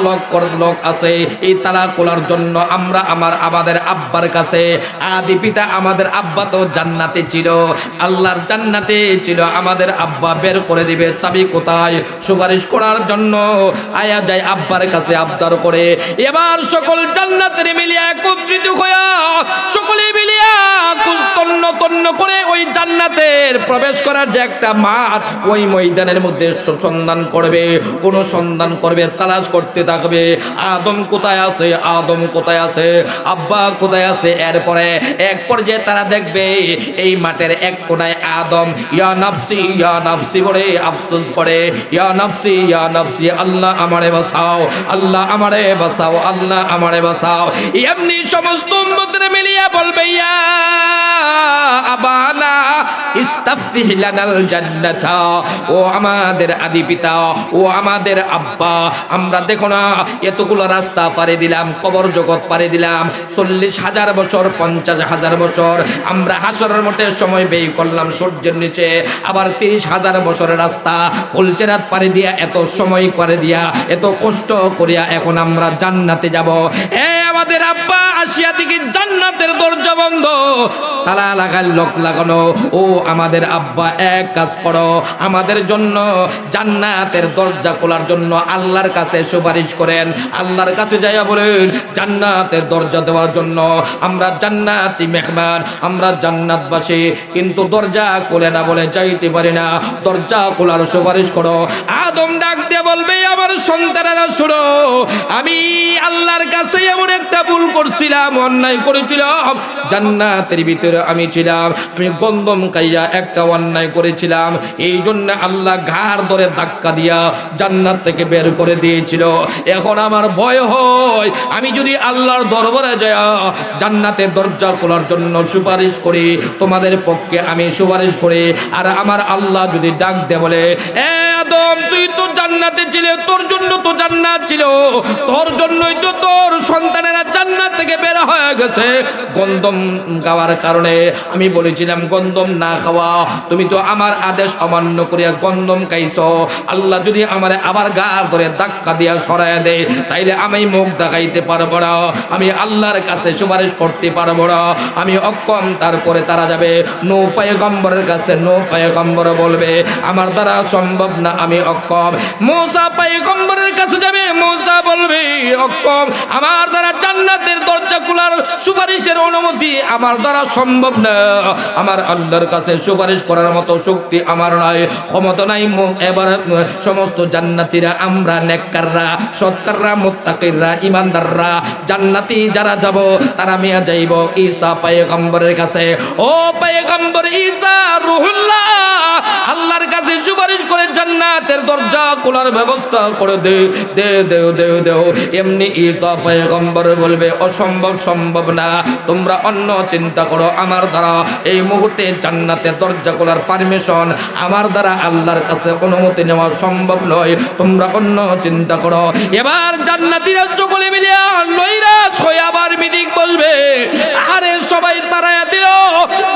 লক আছে, এই তালা খোলার জন্য আমরা আমাদের আব্বার কাছে, আদি পিতা আমাদের আব্বা তো জান্নাতে ছিল, আল্লাহর জান্নাতে ছিল, আমাদের আব্বা বের করে দিবে চাবি কোথায়, সুপারিশ করার জন্য আয়া যায় আব্বার কাছে আবদার করে। এবার সকল জান্নাতের মিলিয়া একত্রিত হইয়া, সকলে মিলিয়া তন্ন করে ওই জান্নাতের প্রবেশ করার যে একটা মাঠ, ওই ময়দানের মধ্যে সন্ধান করবে, অনুসন্ধান করবে, তালাশ করতে থাকবে, আদম কোথায় আছে, আদম কোথায় আছে, আব্বা কোথায় আছে। এরপরে এক পর্যায়ে তারা দেখবে এই মাঠের এক কোনায় আদম ইয়া নাফসি করে আফসোস করে, ইয়া নাফসি, আল্লাহ আমারে বাঁচাও, আল্লাহ আমারে বাঁচাও, আল্লাহ আমারে বাঁচাও। এমনি সমস্ত উম্মতের মিলিয়া বলবে, ইয়া আবানা ইস্তাফতিহ লানাল জান্নাতা, ও আমাদের আদি পিতা, ও আমাদের আব্বা, আমরা দেখো না এতগুলো রাস্তা পাড়ি দিলাম, কবর জগৎ পাড়ি দিলাম, 40,000 বছর, 50,000 বছর আমরা হাসরের মাঠে সময় ব্যয় করলাম সূর্যের নিচে, আবার 30,000 বছরের রাস্তা ফুলচেরাত পাড়ি দিয়া, এত সময় পাড়ি দিয়া, এত কষ্ট করিয়া এখন আমরা জান্নাতে যাব। হে আমাদের আব্বা, আসিয়া দিকে জান্নাতের দরজা বন্ধ, তালা লাগাল, লক লাগানো। ও আমাদের আব্বা, এক কাজ করো, আমাদের জন্য জান্নাতের দরজা খোলার জন্য আল্লাহর কাছে সুপারিশ করেন, আল্লাহর কাছে যাইয়া বলেন জান্নাতের দরজা দেওয়ার জন্য। আমরা জান্নাতি মেহমান, আমরা জান্নাতবাসী, কিন্তু দরজা খুলে না বলে যাইতে পারি না, দরজা খোলার সুপারিশ করো। আদম ডাক দিয়ে বলবে, আমার সন্তানেরা শুনো, আমি আল্লাহর কাছে এমন একটা ভুল করছিলাম, অন্যায় করেছিলাম, জান্নাতের ভিতরে আমি ছিলাম, আমি গন্ধম খাইয়া একটা অন্যায় করেছিলাম, এই জন্য আল্লাহ ঘাড় ধরে ধাক্কা দিয়া জান্নাত থেকে বের করে দিয়েছিল। এখন আমার ভয় হয়, আমি যদি আল্লাহর দরবারে যায় জান্নাতের দরজা খোলার জন্য সুপারিশ করি, তোমাদের পক্ষে আমি সুপারিশ করি, আর আমার আল্লাহ যদি ডাক দে বলে, এ আদম, তুই তো জান্নাতে ছিলে, তোর জন্য তো জান্নাত ছিল, তোর জন্যই তো তোর সন্তানেরা জান্নাত থেকে বের হয়ে গেছে, গন্ধম খাওয়ার কারণে আমি বলেছিলাম গন্ধম না খাওয়া, তুমি তো আমার আদেশ অমান্য করিয়া গন্ধম খাইছো, আল্লাহ যদি আমার আবার গার ধরে ধাক্কা দিয়া সরাইয়া দেয়, তাইলে আমি মুখ দেখাইতে পারবো না, আমি আল্লাহর কাছে সুপারিশ করতে পারবো না, আমি অক্ষম। তারপরে তারা যাবে নূহ পয়গম্বরের কাছে, নূহ পয়গম্বর বলবে আমার দ্বারা সম্ভব না, আমি অক্ষম। মূসা পয়গম্বরের কাছে যাবে, মূসা বলবে অক্ষম, আমার দ্বারা জান্নাতের দরজা খোলার সুপারিশের অনুমতি আমার দ্বারা সম্ভব না, আমার আল্লাহর কাছে সুপারিশ করার মতো শক্তি আমার নাই, ক্ষমতা নাই। এবার সমস্ত জান্নাতীরা, আমরা নেককাররা, সৎকাররা, মুত্তাকিররা, ইমানদাররা, জান্নাতি যারা যাব তারা মিয়া যাইব ঈসা পয়গম্বরের কাছে। ও পয়গম্বর ঈসা রুহুল্লাহ, আল্লাহর কাছে সুপারিশ করে জান্নাত জান্নাতের দরজা খোলার ব্যবস্থা করে দে দে দে দে দেও। এমনি ঈসা পয়গম্বর বলবে অসম্ভব সম্ভব না, তোমরা অন্য চিন্তা করো, আমার দ্বারা এই মুহূর্তে জান্নাতের দরজা খোলার পারমিশন আমার দ্বারা আল্লাহর কাছে অনুমতি নেওয়া সম্ভব নয়, তোমরা অন্য চিন্তা করো। এবার জান্নাতীরা সকলে মিলে নৈরাশ হয়ে আবার মিটিং বলবে, আরে সবাই তারায়া দিল,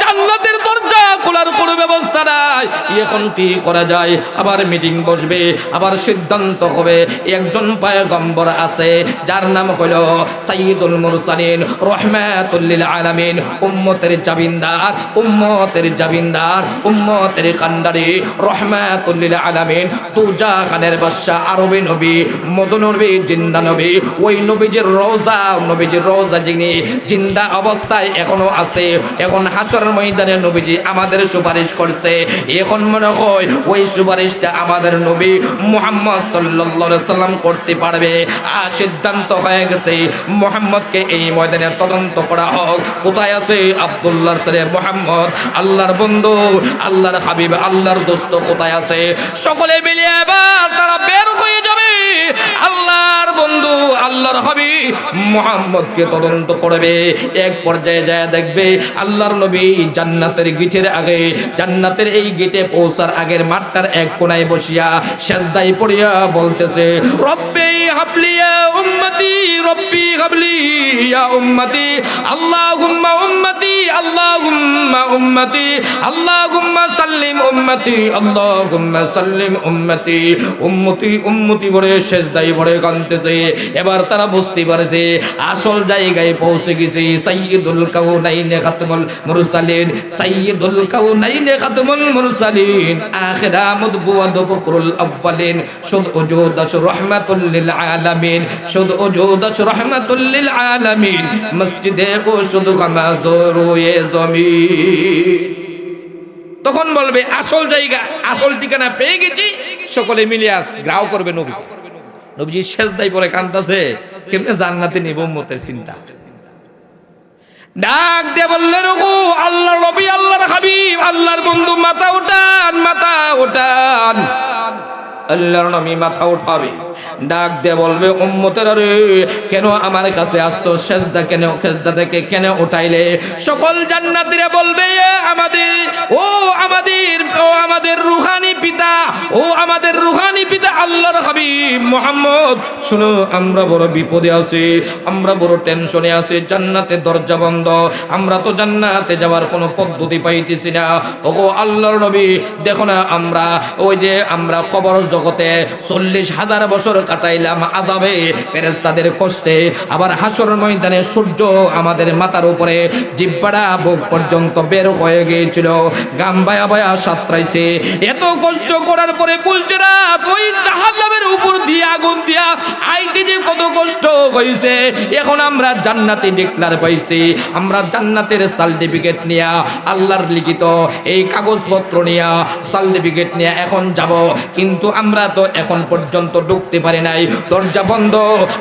জান্নাতের দরজা খোলার কোনো ব্যবস্থা নাই, এখন কি করা যায়? আবার মিটিং বসবে, আবার সিদ্ধান্ত হবে। একজন পয়গম্বর আছে যার নাম হলো সাইয়্যিদুল মুরসালিন রাহমাতুল লিল আলামিন, উম্মতের জাবিনদার, উম্মতের জাবিনদার, উম্মতের কান্ডারি, রাহমাতুল লিল আলামিন, দুজাহানের বাদশা, আরবি নবী, মদন নবী, জিন্দা নবী। ওই নবীজির রওজা যিনি জিন্দা অবস্থায় এখনো আছে, এখন হাসরের ময়দানে নবীজি আমাদের সুপারিশ করছে। এখন মনে হয় ওই সুপারিশটা আমাদের নবী মুহাম্মদ সাল্লাল্লাহু আলাইহি সাল্লাম করতে পারবে। সিদ্ধান্ত হয়ে গেছে মুহাম্মদকে এই ময়দানে তদন্ত করা হোক। কোথায় আছে আব্দুল্লাহর ছেলে মুহাম্মদ, আল্লাহর বন্ধু, আল্লাহর হাবিব, আল্লাহর দোস্ত কোথায় আছে? সকলে মিলে এবার তারা বের হয়ে যাবে। আল্লাহর বন্ধু, আল্লাহর হাবিব মুহাম্মদকে তদন্ত করবে। এক পর্যায়ে যায় দেখবে আল্লাহর নবী জান্নাতের গেটের আগে, জান্নাতের এই গেটে পৌঁছার আগের মাঠটার এক কোণায় বসিয়া সেজদায় পড়িয়া বলতেছে, রব্বি হাবলি ইয়া উম্মতি, রব্বি হাবলি ইয়া উম্মতি, আল্লাহুম্মা উম্মতি, আল্লাহুম্মা উম্মতি, আল্লাহুম্মা সাল্লিম উম্মতি, আল্লাহুম্মা সাল্লিম উম্মতি। উম্মতি উম্মতি বলে সেজদায় পড়ে কাঁদতেছে। এবার তারা বুঝতে পারছে আসল জায়গায় পৌঁছে গেছে। সাইয়্যিদুল কাউনাইন খাতমুল মুরসালিন, সাইয়্যিদুল কাউনাইন খাতমুল মুরসালিন, আখিরা মুদবুওয়াদ ফখরুল আউয়ালিন, শুদ উজুদাস রাহমাতুল লিল আলামিন, শুদ উজুদাস রাহমাতুল লিল আলামিন, মসজিদে ও শুদ গামাজরু এ জমিন। তখন বলবে আসল জায়গা, আসল ঠিকানা পেয়ে গেছি। সকলে মিলে গ্রাও করবে নবী। নবীজি সেজদায় পড়ে কাঁদতেছে, কেমনে জান্নাতে নিব উম্মতের চিন্তা। ডাক দিয়ে বললেন, ওগো আল্লাহর নবী, আল্লাহর হাবিব, আল্লাহর বন্ধু, মাথা উঠান, মাথা উঠান। আল্লাহর নবী মাথা উঠাবে, ডাক দিয়ে বলবে, উম্মতের রে কেন আমার কাছে আসতো? সেজদা কেন, সেজদা থেকে কেন উঠাইলে? সকল জান্নাতীরা বলবে, আমাদের ও আমাদের ও আমাদের রুহানি পিতা, ও আমাদের রুহানি পিতা আল্লাহর হাবিব মুহাম্মদ, শুনো আমরা বড় বিপদে আছি, আমরা বড় টেনশনে আছি, জান্নাতের দরজা বন্ধ, আমরা তো জান্নাতে যাওয়ার কোনো পদ্ধতি পাইতেছি না। ওগো আল্লাহর নবী দেখো না, আমরা ওই যে আমরা কবর জগতে 40,000 বছর কাটাইলাম আযাবে, ফেরেশতাদের কষ্টে, আবার হাসরের ময়দানে সূর্য আমাদের মাথার উপরে জিহ্বাটা বুক পর্যন্ত বের হয়ে গিয়েছিল, গাম বায়া বায়া সাঁতরাইছে। এত কষ্ট করার পরে বলছে রাত ওই জাহান্নামের উপর দিয়ে আগুন দিয়া আইতে যে কত কষ্ট হইছে। এখন আমরা জান্নাতে ডিক্লার পাইছি, আমরা জান্নাতের সার্টিফিকেট নিয়া, আল্লাহর লিখিত এই কাগজপত্র নিয়া, সার্টিফিকেট নিয়ে এখন যাব, কিন্তু আমরা তো এখন পর্যন্ত ঢুকতে পারি নাই, দরজা বন্ধ।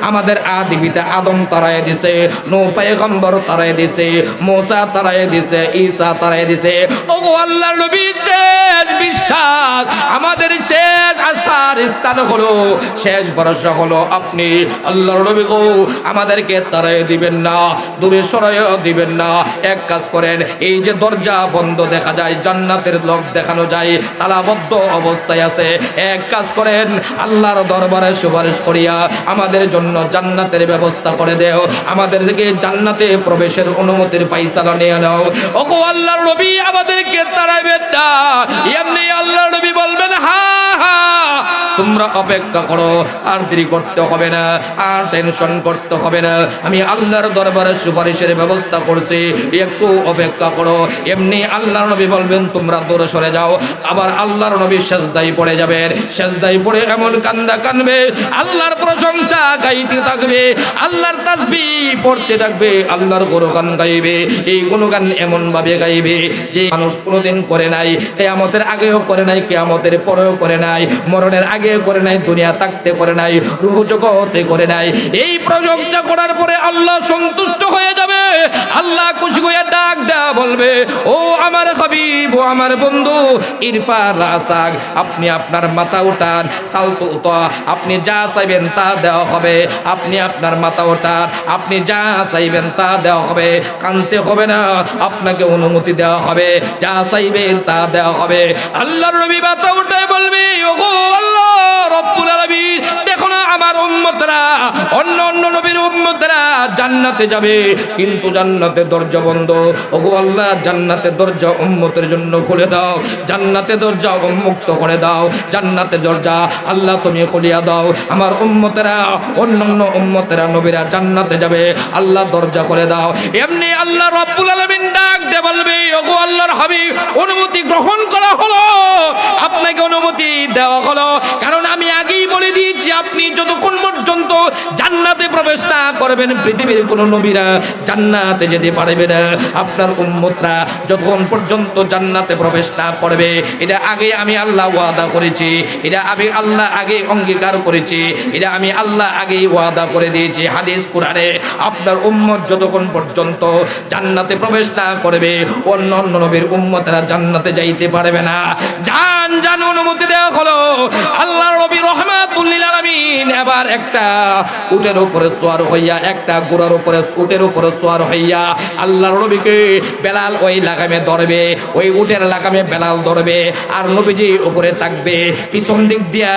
আমাদের আদি পিতা আদম তাড়ায় দিছে, নূহ পয়গম্বর তাড়ায় দিছে, মুসা তাড়ায় দিছে, ঈসা তাড়ায় দিছে। ওগো আল্লাহর নবী শেষ বিশ্বাস, আমাদের শেষ আশার স্থান হলো, শেষ ভরসা হলো আপনি। আল্লাহর নবী গো আমাদেরকে তাড়ায় দিবেন না, দূরে সরাইয়া দিবেন না। এক কাজ করেন, এই যে দরজা বন্ধ দেখা যায়, জান্নাতের লোক দেখানো যায় তালাবদ্ধ অবস্থায় আছে, এক কাজ করেন আল্লাহর দরবারে সুপারিশ করিয়া আমাদের জন্য জান্নাতের ব্যবস্থা করে দেও, আমাদেরকে জান্নাতে প্রবেশের অনুমতির ফায়সালা নিয়ে নাও। ওগো আল্লাহর নবী আমাদেরকে তাড়াইবেন না। এমনি আল্লাহর নবী বলবেন, হা হা তোমরা অপেক্ষা করো, আর দেরি করতে হবে না, আর টেনশন করতে হবে না, আমি আল্লাহর দরবারে সুপারিশের ব্যবস্থা করছি, একটু অপেক্ষা করো। এমনি আল্লাহর নবী বলবেন তোমরা দূরে সরে যাও। আবার আল্লাহর নবী সেজদায় পড়ে যাবেন, সেজদায় পড়ে এমন কান্দা কানবে, আল্লাহর প্রশংসা গাইতে থাকবে, আল্লাহর তাসবিহ পড়তে থাকবে, আল্লাহর গুণগান গাইবে। এই গুণগান এমন ভাবে গাইবে যে মানুষ কোনোদিন করে নাই, কিয়ামতের আগেও করে নাই, কিয়ামতের পরেও করে নাই, মরণের আগে আগে করে নাই, দুনিয়া থাকতে করে নাই, রূহ জগতে করে নাই। এই প্রশংসা করার পরে আল্লাহ সন্তুষ্ট হয়ে যাবে। আল্লাহ খুশি হয়ে ডাক দেয়া বলবে, ও আমার হাবিব, ও আমার বন্ধু, ইরফা রাসাক, আপনি আপনার মাথা উঠান, সালতু উতা, আপনি যা চাইবেন তা দেওয়া হবে। আপনি আপনার মাথা উঠান, আপনি যা চাইবেন তা দেওয়া হবে। কানতে হবে না, আপনাকে অনুমতি দেওয়া হবে, যা চাইবেন তা দেওয়া হবে। আল্লাহর নবী মাথা উঠায় বলবি, ওগো আল্লাহ রব্বুল আলামিন, দেখো না আমার উম্মতরা, অন্য অন্য নবীর উম্মতরা জান্নাতে যাবে, কিন্তু জান্নাতের দরজা বন্ধ। ওগো আল্লাহ, জান্নাতের দরজা উম্মতের জন্য খুলে দাও, জান্নাতের দরজা উন্মুক্ত করে দাও, জান্নাতের দরজা আল্লাহ তুমি খুলিয়া দাও। আমার উম্মতেরা, অন্যান্য উম্মতেরা নবীরা জান্নাতে যাবে, আল্লাহ দরজা করে দাও। এমনি আল্লাহ রব্বুল আলামিন ডাক দিয়ে বলবে, ওগো আল্লাহর হাবিব, অনুমতি গ্রহণ করা হলো, আপনাকে অনুমতি দেওয়া হলো। কারণ আমি আগেই বলে দিয়েছি, আপনি যতক্ষণ পর্যন্ত জান্নাতে প্রবেশ না করবেন, পৃথিবীর কোন নবীরা জান্নাতে যেতে পারবে না। আপনার উম্মতরা যতক্ষণ পর্যন্ত জান্নাতে প্রবেশ না করবে, এটা আগে আমি আল্লাহ ওয়াদা করেছি, এটা আমি আল্লাহ আগে অঙ্গীকার করেছি, এটা আমি আল্লাহ আগেই ওয়াদা করে দিয়েছি হাদিস কোরআনে। আপনার উম্মত যতক্ষণ পর্যন্ত জান্নাতে প্রবেশ না করবে, অন্য অন্য নবীর উম্মতরা জান্নাতে যাইতে পারবে না। জান জান অনুমতি দেওয়া হলো। আল্লাহর নবী রাহমাতুল লিল আলামিন এবার একটা উটের উপরে সওয়ার হইয়া, একটা ঘোড়ার উপরে, উটের উপরে সওয়ার হইয়া আল্লাহর নবীকে বেলাল ওই লাগামে ধরবে, ওই উটের লাগামে বেলাল ধরবে, আর নবীজি উপরে থাকবে। পিছন দিক দিয়া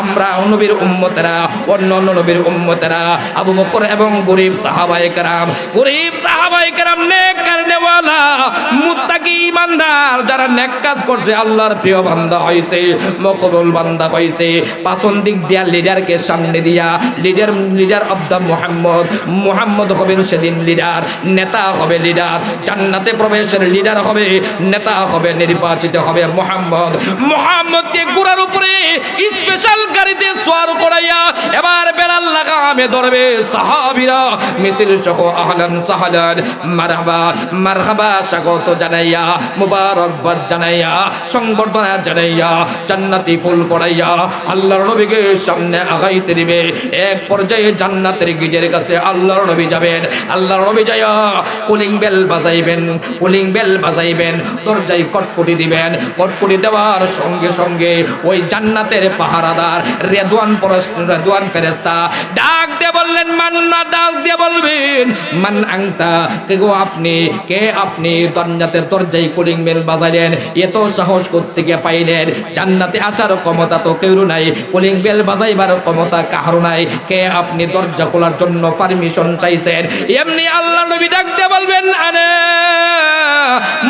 আমরা নবীর উম্মতেরা, অন্য অন্য নবীর উম্মতেরা, আবু বকর এবং গরিব সাহাবায়ে কেরাম, গরিব সাহাবায়ে কেরাম, নেককার নেওয়ালা, মুত্তাকি ইমানদার, যারা নেক কাজ করছে, আল্লাহর প্রিয় বান্দা হইছে, মকবুল বান্দা হইছে। পাছন দিক দিয়া লিডারকে সামনে দিয়া, লিডার অফ দা মুহাম্মদ হবেন সেদিন লিডার, নেতা হবে লিডার, জান্নাতে প্রবেশের লিডার হবে, নেতা হবে, নির্বাচিত হবে মুহাম্মদকে ঘোড়ার উপরে স্পেশাল গাড়িতে সওয়ার করাইয়া এবার বেলাল লাগামে ধরবে। সাহাবীরা মিছিল সহ আহলান সাহলান, মারহাবা মারহাবা স্বাগত জানাইয়া, মুবারকবাদ জানাইয়া, সংবর্ধনা জানাইয়া, জান্নাতি ফুল পড়াইয়া আল্লাহর নবীকে সামনে আগাইতে দিবে। এক পর্যায়ে জান্নাতের গিজের কাছে আল্লাহর নবী যাবেন। আল্লাহর নবী যাইয়া কলিং বেল বাজাইবেন, কলিং বেল বাজাইবেন, দরজায় কটকটি দিবেন। কটকটি দেওয়ার সঙ্গে সঙ্গে ওই জান্নাতের পাহারাদার রেদওয়ান ফেরেশতা ডাক দিয়ে বললেন, মান্না, ডাক দিয়ে বলবেন, মান আংতা, কে গো আপনি, কে আপনি জান্নাতের দরজায় কলিং বেল বাজাইলেন, এত সাহস করতে গিয়ে পাইলেন? জান্নাতে আসার ক্ষমতা তো কেউ নাই, কলিং বেল বাজাইবার ক্ষমতা কারো নাই, কে আপনি দরজা খোলার জন্য পারমিশন চাইছেন? এমনি আল্লাহ নবী ডাক দিয়ে বলবেন, আরে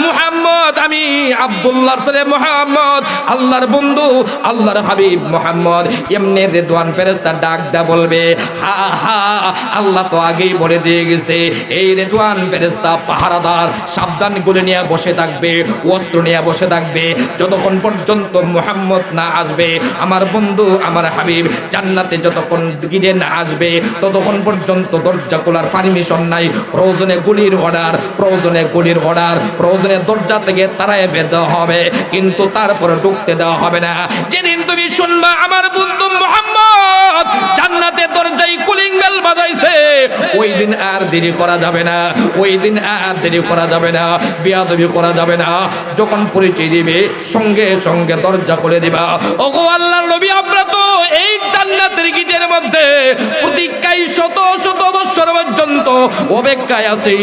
মুহাম্মদ, আমি আব্দুল্লাহর ছেলে মুহাম্মদ, আল্লাহর বন্ধু, আল্লাহর হাবিব মুহাম্মদ। এমনি রেদওয়ান ফেরেশতা ডাক দা বলবে, হা হা, আল্লাহ তো আগেই বলে দিয়ে গেছে, এই রেদওয়ান ফেরেশতা পাহারাদার সাবধান করে নিয়ে বসে থাকবে, অস্ত্র নিয়ে বসে থাকবে, যতক্ষণ পর্যন্ত মুহাম্মদ না আসবে, আমার বন্ধু, আমার হাবিব জান্নাতে যতক্ষণ গিয়ে না আসবে, ততক্ষণ পর্যন্ত দরজা খোলার পারমিশন নাই। প্রয়োজনে গুলির অর্ডার, প্রয়োজনে গুলির অর্ডার, প্রয়োজনে দরজা থেকে তারায় বের দেওয়া হবে, কিন্তু তারপরে ঢুকতে দেওয়া হবে না। যেদিন তুমি শুনবা আমার বন্ধু মুহাম্মদ জান্নাতে দরজায় কলিং বেল বাজাইছে, ওই দিন আর দেরি করা যাবে না, ওই দিন আর দেরি করা যাবে না, বিয়াদবি করা যাবে না। যখন পরিচয় দিবে সঙ্গে সঙ্গে দরজা খুলে দিবা। ওগো আল্লাহর নবী, আমরা তো এই জান্নাতের গিটের মধ্যে প্রতীক্ষায় শত শত বছর পর্যন্ত অপেক্ষায় আছি,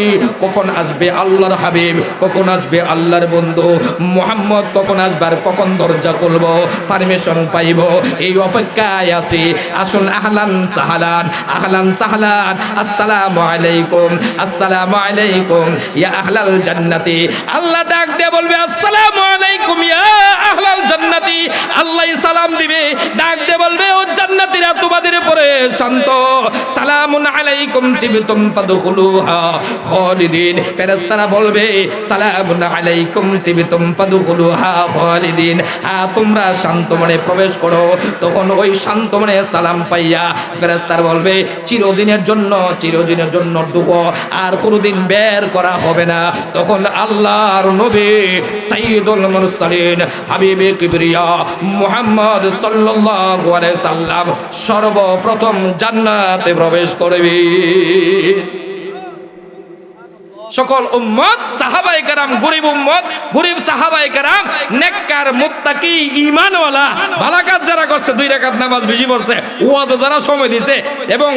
কখন আসবে আল্লাহর হাবিব, কখন আসবে আল্লাহর বন্ধু মুহাম্মদ, কখন আসবার, কখন দরজা খুলবো, পারমিশন পাইব, এই অপেক্ষায় আছি। আসুন, আহলান সাহলান, আহলান সাহলান, আসসালামু আলাইকুম, আসসালামু আলাইকুম ইয়া আহলাল জান্নাতি। আল্লাহ ডাক দিয়ে বলবে, আসসালামু আলাইকুম ইয়া আহলাল জান্নাতি। আল্লাহ সালাম দিবে, ডাক দিয়ে বলবে, ও জান্নাতীরা, তোমাদের উপরে হবে শান্ত। সালামুন আলাইকুম তিবতুম ফাদখুলুহা খালিদিন। ফেরেশতারা বলবে সালামুন আলাইকুম তিবতুম ফাদখুলুহা খালিদিন, তোমরা শান্ত মনে প্রবেশ করো। তখন ওই শান্ত মনে সালাম পাইয়া ফেরেশতারা বলবে চিরদিনের জন্য ঢুকো, আর কোনোদিন বের করা হবে না। তখন আল্লাহর নবী সাইয়্যিদুল মুরসালিন হাবিবে কিবরিয়া মুহাম্মদ সাল্লাল্লাহু আলাইহি সাল্লাম সর্বপ্রথম জান্নাতে প্রবেশ করবে। সকল উম্মত সাহাবায়ে কেরাম, গরীব উম্মত, গরীব সাহাবায়ে কেরাম, নেককার মুত্তাকি ঈমানওয়ালা, ভালো কাজ যারা করছে, 2 রাকাত নামাজ বেশি পড়ছে, ওয়াজ যারা সময় দিয়েছে এবং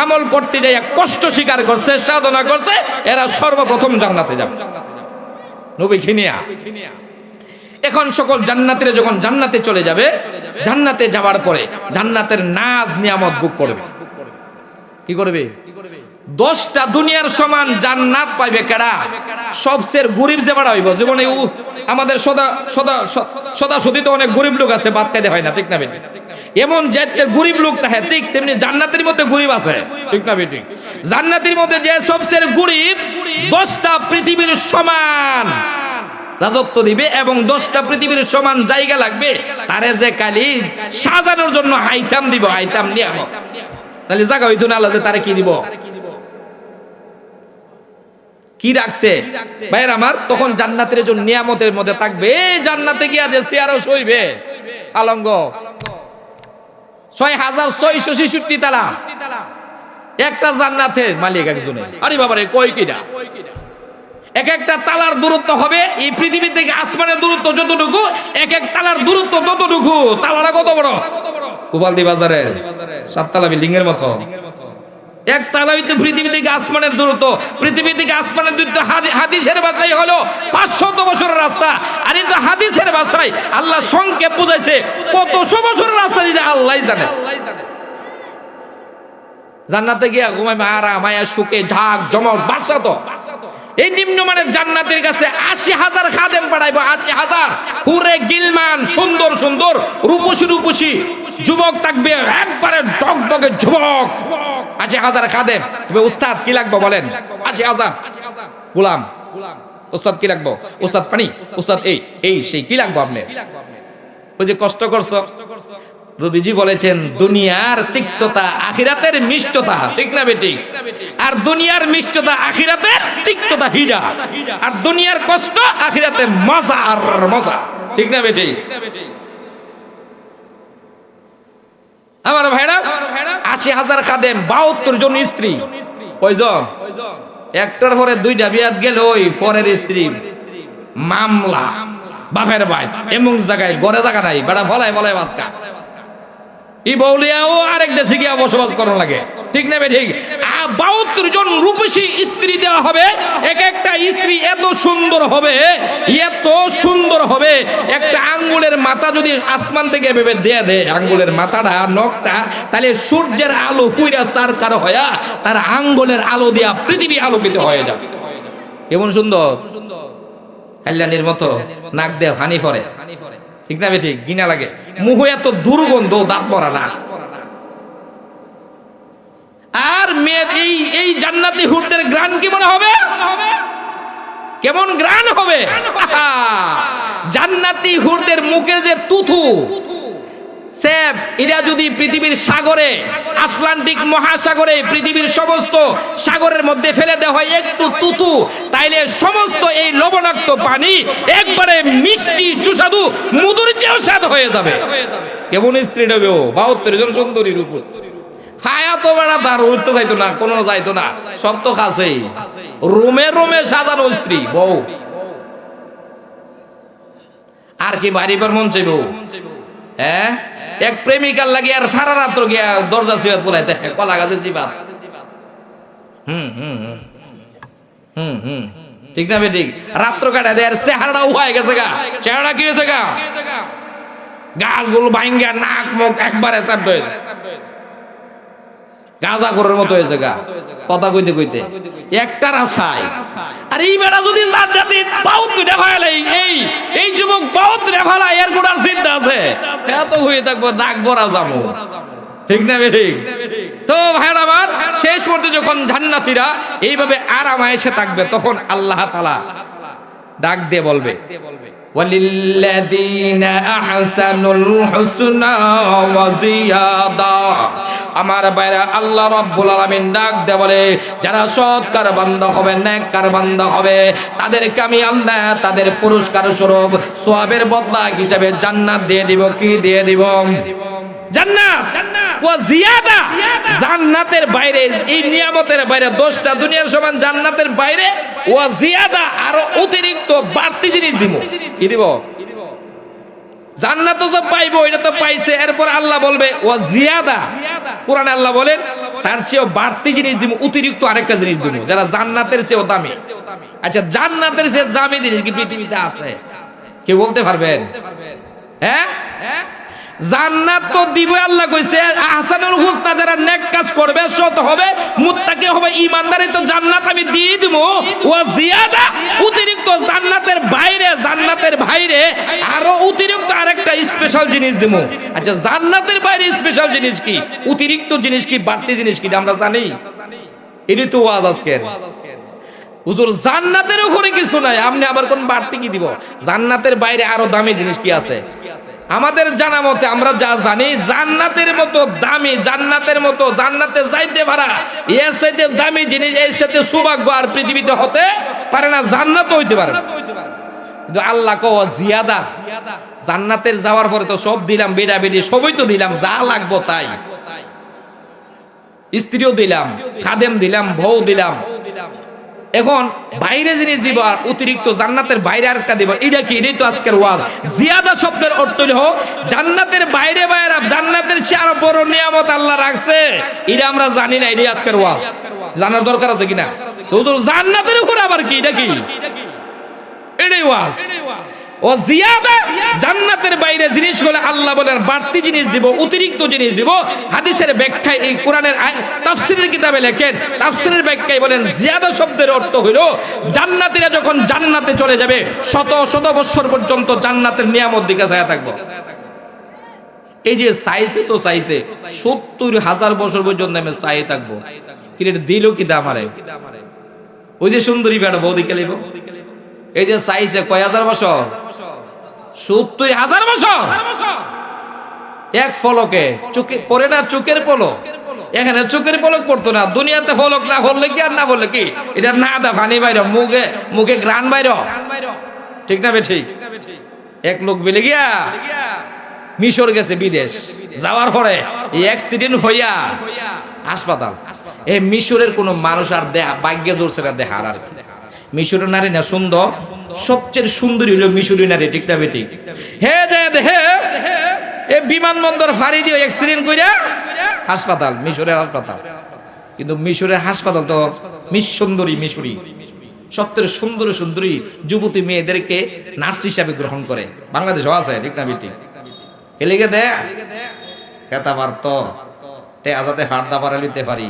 আমল করতে যায় কষ্ট স্বীকার করছে, সাধনা করছে, এরা সর্বপ্রথম জান্নাতে যাবে নবী খিনিয়া। এখন সকল জান্নাতীরা যখন জান্নাতে চলে যাবে, জান্নাতে যাওয়ার পরে জান্নাতের নাজ নিয়ামত ভোগ করবে। কি করবে? 10টা দুনিয়ার সমান জান্নাত পাইবে কারা? সবচেয়ে গরিব যে বাড়া হইব। জীবনে আমাদের সদা সদিত অনেক গরিব লোক আছে, বাদ খাইতে হয় না, ঠিক না বেটি? এমন যে গরিব লোক থাকে, ঠিক তেমনি জান্নাতের মধ্যে গরিব আছে, ঠিক না বেটি? জান্নাতের মধ্যে যে সবচেয়ে গরিব 10টা পৃথিবীর সমান রাজত্ব দিবে এবং 10টা পৃথিবীর সমান জায়গা লাগবে, তারে যে কালি সাজানোর জন্য আইটেম দিব, আইটেম নিয়ামত। তাহলে জায়গা হইতো না, আল্লাহ যে তারে কি দিব, কি রাখছে ভাইয়ের আমার। তখন জান্নাতের জন্য নিয়ামতের মধ্যে থাকবে। জান্নাতে গিয়া যে চেয়ারও সইবে আলঙ্গ 6666 তালা, একটা জান্নাতের মালিক একজনে। আরে বাবারে কই কিনা, এক একটা তালার দূরত্ব হবে এই পৃথিবী থেকে আসমানের দূরত্ব যতটুকু, এক এক তালার দূরত্ব ততটুকু। তালাটা কত বড়? গোপালদি বাজারে 7 তালা বিল্ডিং এর মতো। এক তালা হইতে পৃথিবী থেকে আসমানের দূরত্ব, পৃথিবী থেকে আসমানের দূরত্ব হাদিসের ভাষায় হলো 500 বছরের রাস্তা। আর কিন্তু হাদিসের ভাষায় আল্লাহ সংক্ষেপ বুঝাইছে কতশো বছরের রাস্তা দিয়েছে আল্লাহই জানে। জান্নাতে গিয়া ঘুমাইবে আরামায়া সুখে, ঝাঁক জমক বাসা। তো এই নিম্নমানের জান্নাতের কাছে 80,000 খাদেম পাঠাইবো, 80,000 পুরে গিলমান, সুন্দর সুন্দর রূপসী যুবক থাকবে, একবারে ডগডগে যুবক। 80,000 খাদেম। উস্তাদ কি লাগবে বলেন? 80,000 গোলাম। উস্তাদ কি লাগবে? উস্তাদ পানি, উস্তাদ এই সেই কি লাগবে আপনি? ওই যে কষ্ট করছো, নবীজি বলেছেন দুনিয়ার তিক্ততা আখিরাতের মিষ্টতা, ঠিক না বেটি? আর দুনিয়ার মিষ্টতা আখিরাতের তিক্ততা হীরা, আর দুনিয়ার কষ্ট আখিরাতে মজা আর মজা, ঠিক না বেটি? আমার ভাইরা 80,000 খাদেম, 72 জন স্ত্রী। কয়জন? একটার পরে 2টা বিয়াত গেল, ওই পরের স্ত্রী মামলা, বাপের ভাই এমন জায়গায় ঘরে জায়গা নাই, বেড়া ফলায় বাচ্চা ই বউলিয়াও আরেক দেশে গিয়া বসবাস করার লাগে, ঠিক না ঠিক? 72 জন রূপসী স্ত্রী দেওয়া হবে। এক একটা স্ত্রী এত সুন্দর হবে, এত সুন্দর হবে, একটা আঙ্গুলের মাথা যদি আসমান থেকে ভেবে দেয় আঙ্গুলের মাথাটা, নখটা, তাহলে সূর্যের আলো ফুইরা চারকার হয়া তার আঙ্গুলের আলো দিয়া পৃথিবী আলোকিত হয়ে যাবে। কেমন সুন্দর, কাল্যাণীর মতো নাক দিয়ে হানি পড়ে, ঠিক না বেঠিক? গিনা লাগে, মুহ এত দুর্গন্ধ, দাঁত পড়া না। আর মেয়ে এই জান্নাতি হুরদের গ্রান কি মনে হবে? কেমন গ্রান হবে? জান্নাতি হুরদের মুখের যে তুথু সেব, এরা যদি পৃথিবীর সাগরে, আটলান্টিক মহাসাগরে, পৃথিবীর সমস্ত সাগরের মধ্যে ফেলে দেওয়া হয় একটু তুতু, তাইলে সমস্ত এই লবণাক্ত পানি একবারে মিষ্টি সুস্বাদু মধুর চেয়েও স্বাদ হয়ে যাবে। কেমন স্ত্রী নেবে ও? 72 জন সুন্দরীর উপর খায়া তো বেড়া, তার উঠতে যাইতো না, কোনো যাইতো না, সব তো কাছেই, রোমে রোমে সাজানো স্ত্রী বউ। আর কি বাড়িবার মন চাইব? হ্যাঁ, এক প্রেমিকার লাগে আর সারা রাত্র গিয়া দরজা সিবাত পোলাইতে কলা গাছের সিবাত। ঠিক না বেঠিক? রাত্র কাটা দেয় আর চেহারাটা উহাই গেছে গা। চেহারা কি হয়েছে গা? গালগুলো ভাঙ্গা, নাক মুখ একবারে চাপ হয়েছে, গাঁজা করার মতো হয়েছে গা, কথা কইতে কইতে একটার আশায়। আর এই বেড়া যদি জান্নাতে 72টা ফালাই, এই যুবক 72টা ফালাই, এর কোটার চিন্তা আছে? এত হয়ে থাকবো, নাক ভরা যাবো, ঠিক না ঠিক? তো ভাইরা আমার, শেষ পর্যন্ত যখন জান্নাতীরা এইভাবে আরামায়েশে থাকবে তখন আল্লাহ তাআলা ডাক দিয়ে বলবে ওয়ালিল্লাযীনা আহসানুল হুসনা ওয়া জিয়াদা। আমার বাইরে আল্লাহ রাব্বুল আলামিন ডাক দিয়ে বলে, যারা সৎকার বান্দা হবে, নেককার বান্দা হবে, তাদেরকে আমি আল্লাহ তাদের পুরস্কার স্বরূপ সওয়াবের বদলা হিসেবে জান্নাত দিয়ে দিব। কি দিয়ে দিব? জান্নাত। ওয়া জিয়াদা, জান্নাতের বাইরে, এই নিয়ামতের বাইরে 10টা দুনিয়ার সমান জান্নাতের বাইরে ওয়া জিয়াদা, আরো অতিরিক্ত বাড়তি জিনিস দিব। কি দিব? জান্নাত তো পাইবো, এটা তো পাইছে, এরপর আল্লাহ বলবে ওয়া জিয়াদা। কোরআনে আল্লাহ বলেন তার চেয়েও বাড়তি জিনিস দিব, অতিরিক্ত আরেকটা জিনিস দিব, যারা জান্নাতের চেয়েও দামি। আচ্ছা, জান্নাতের চেয়ে দামি জিনিস কি পৃথিবীতে আছে? কেউ বলতে পারবেন? হ্যাঁ, জান্নাত তো দিবে আল্লাহ কইছে, আহসানুল হুসনা, যারা নেক কাজ করবে, সৎ হবে, মুত্তাকি হবে, ঈমানদারি, তো জান্নাত আমি দিয়ে দিব। ওয়া জিয়াদা, অতিরিক্ত জান্নাতের বাইরে আরো অতিরিক্ত আরেকটা স্পেশাল জিনিস দিব। আচ্ছা, জান্নাতের বাইরে স্পেশাল জিনিস কি, অতিরিক্ত জিনিস কি, বাড়তি জিনিস কি, আমরা জানি? এটাই তো ওয়াজ আজকের। হুজুর জান্নাতের উপরে কিছু নাই, আপনি আবার কোন বাড়তি কি দিব? জান্নাতের বাইরে আরো দামি জিনিস কি আছে? আমাদের জানা মতে, আমরা যা জানি, জান্নাতের মতো দামি, জান্নাতের মতো জান্নাতে যাইতে পারা, এর চাইতে দামি জিনিস, এর সাথে সৌভাগ্য আর পৃথিবীতে হতে পারে না, জান্নাত হইতে পারে না। কিন্তু আল্লাহ কো জিয়াদা, জান্নাতের যাওয়ার পরে তো সব দিলাম, বেডা বেডি সবই তো দিলাম, যা লাগবো তাই, স্ত্রীও দিলাম, খাদেম দিলাম, বউ দিলাম, এখন বাইরে জিনিস দিব, আর অতিরিক্ত জান্নাতের বাইরে আরেকটা দিব। এটা কি? এটাই তো আজকের ওয়াজ। জিয়াদা শব্দের অর্থ হলো জান্নাতের বাইরে, বাইরে জান্নাতের চেয়ে আরো বড় নিয়ামত আল্লাহ রাখছে, এটা আমরা জানি না, এটাই আজকের ওয়াজ। জানার দরকার আছে কিনা? তো জান্নাতের উপরে আবার কি? এটা কি? এটাই ওয়াজ। ও জিয়াদা, জান্নাতের বাইরে জিনিস হলে আল্লাহ বলেন বাড়তি জিনিস দিব, অতিরিক্ত জিনিস দিব। হাদিসের ব্যাখ্যায়, এই কোরআনের তাফসীরের কিতাবে লেখেন, তাফসীরের ব্যাখ্যায় বলেন জিয়াদা শব্দের অর্থ হলো জান্নাতীরা যখন জান্নাতে চলে যাবে, শত শত বছর পর্যন্ত জান্নাতের নিয়ামত দিকে চাইয়া থাকবো। এই যে চাইছে তো চাইছে 70,000 বছর পর্যন্ত আমি চাই থাকবো। কি দিল কি দামারে? ওই যে সুন্দরী বেড়া বৌদিকে লিব, এই যে চাইছে কয় হাজার বছর? 70,000 বছর। এক ফলকে চোখে পড়ে না, চোখের পলক। এখানে চোখের পলক পড়তো না, দুনিয়াতে ফলক না হলে কি আর না বললে কি, এটা না দা পানি বাইর, মুখে মুখে গ্রান বাইর, ঠিক না বেঠিক? এক লোক বেলে গিয়া মিশর গেছে, বিদেশ যাওয়ার পরে অ্যাক্সিডেন্ট হইয়া হাসপাতাল। এই মিশরের কোন মানুষ আর দেখা ভাগ্যে জোরছে না দেখার। আর মিশরের নারী না সুন্দর, সবচেয়ে সুন্দরী হলো মিশরী নারী, ঠিক না বেঠিক? হে যায় দেখে এ বিমানবন্দর ফাড়ি দিয়ে অ্যাক্সিডেন্ট কইরা হাসপাতাল, মিশরের হাসপাতাল। কিন্তু মিশরের হাসপাতাল তো সুন্দরী মিশরী, সত্যের সুন্দর সুন্দরী যুবতী মেয়েদেরকে নার্স হিসাবে গ্রহণ করে। বাংলাদেশও আছে, ঠিক না বেঠিক? এলিগে দে খেতা পারত তে আজাতে হাড়দা পারে নিতে পারি,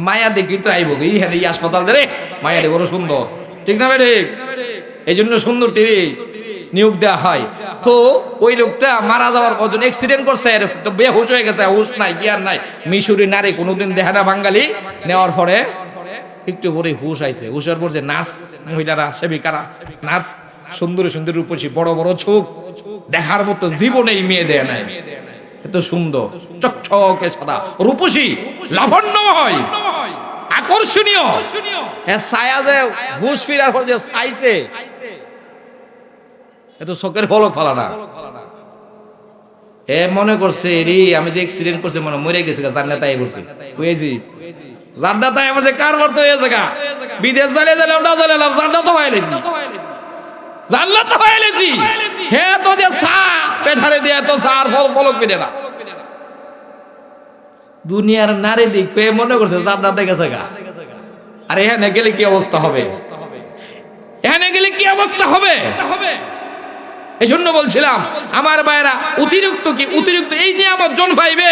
মায়া দেখি তো আইব এই হ্যাঁ এই হাসপাতাল রে, মায়া বড় সুন্দর, ঠিক না বেঠিক? এই জন্য সুন্দর টিভি নিয়োগ দেওয়া হয়। তো ওই লোকটা মারা যাওয়ার পর অ্যাক্সিডেন্ট করছে, তো বেহুশ হয়ে গেছে, হুশ নাই, জ্ঞান নাই। মিশরি নারী কোনোদিন দেখে না বাঙালি, নেওয়ার পরে একটু পরে হুশ আইছে। হুশের পর যে নার্স মহিলারা, সেবিকারা, নার্স সুন্দরী সুন্দরী রূপসী, বড় বড় চোখ, দেখার মতো জীবনেই মেয়ে দেয় নাই, এত সুন্দর, চকচকে সাদা, রূপসী, লাবণ্যময়, আকর্ষণীয়। ছায়া যে হুশ ফিরার পর যে চাইছে, এত চোখের ফলক ফলা না। এ মনে করছে রে আমি যে অ্যাক্সিডেন্ট করছে, মনে মরে গেছে, জান্নাতে বলছে বুঝেছি, জান্নাতে বলছে কার মতো হয়েছে গা, বিদেশ জ্বালে জ্বালাম না জ্বালাম, জান্নাত হয়ে গেছি, জান্নাত হয়ে গেছি। হে তো যে সা পেঠারে দিয়ে তো সার ফলক পেটে না। দুনিয়ার নারী দিক পেয়ে মনে করছে জান্নাতে গেছে গা। আর এখানে গেলে কি অবস্থা হবে? এখানে গেলে কি অবস্থা হবে? এই জন্য বলছিলাম আমার ভাইরা, অতিরিক্ত এই নিয়ামত জন পাইবে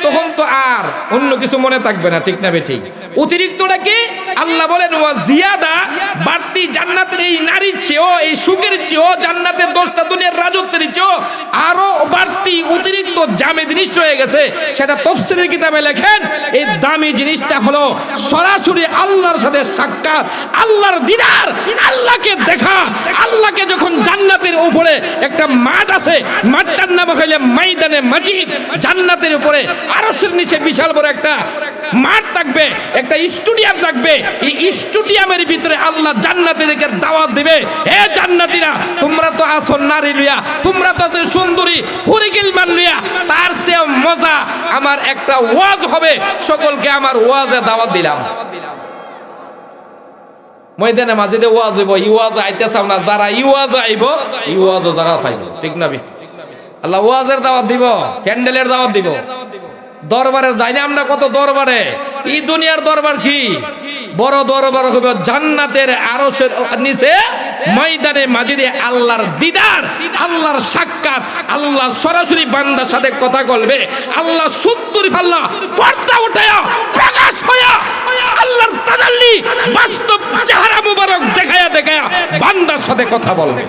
তখন তো আর অন্য কিছু মনে থাকবে না, ঠিক না ঠিক? অতিরিক্তটা কি? আল্লাহ বলেন ওয়া জিয়াদা, বাড়তি জান্নাতের এই নারীর চেয়েও, এই সুখের চেয়েও, জান্নাতের 10টা দুনিয়ার রাজত্বের চেয়েও আরো বাড়তি অতিরিক্ত দামি জিনিস রয়ে গেছে। সেটা তাফসীরের কিতাবে লেখেন, এই দামি জিনিসটা হলো সরাসরি আল্লাহর সাথে সাক্ষাৎ, আল্লাহর দিদার, আল্লাহকে দেখা। আল্লাহকে যখন জান্নাতের উপরে একটা মাঠ আছে, মাঠটার নাম হইলে ময়দানে মাজিদ, জান্নাতের উপরে আরশের নিচে বিশাল বড় একটা মাঠ থাকবে, একটা স্টেডিয়াম থাকবে। এই স্টেডিয়ামের ভিতরে আল্লাহ জান্নাতীদেরকে দাওয়াত দিবে, হে জান্নাতীরা, তোমরা তো আছো নারী লইয়া, তোমরা তো আছো সুন্দরী হুরিগিলমান লইয়া, তার চেয়ে মজা আমার একটা ওয়াজ হবে, সকলকে আমার ওয়াজে দাওয়াত দিলাম। ময়দানে মাঝিদে ওয়াজ হইব, ইওয়াজ আইতেছাও না, যারা ইওয়াজ আইব ইওয়াজও জায়গা পাইব, ঠিক না? আল্লাহ ওয়াজের দাওয়াত দিব, ক্যান্ডেলের দাওয়াত দিব। দরবারে যাই না আমরা কত দরবারে, এই দুনিয়ার দরবার কি বড় দরবার হবে জান্নাতের আরশের নিচে ময়দানে মাজিদে আল্লাহর দিদার, আল্লাহর সাক্ষাৎ, আল্লাহ সরাসরি বান্দার সাথে কথা বলবে। আল্লাহ 70 পাল্লা পর্দা উঠায়া প্রকাশ হইয়া আল্লাহর তাজাল্লি বাস্তব চেহারা মুবারক দেখায়া বান্দার সাথে কথা বলবে।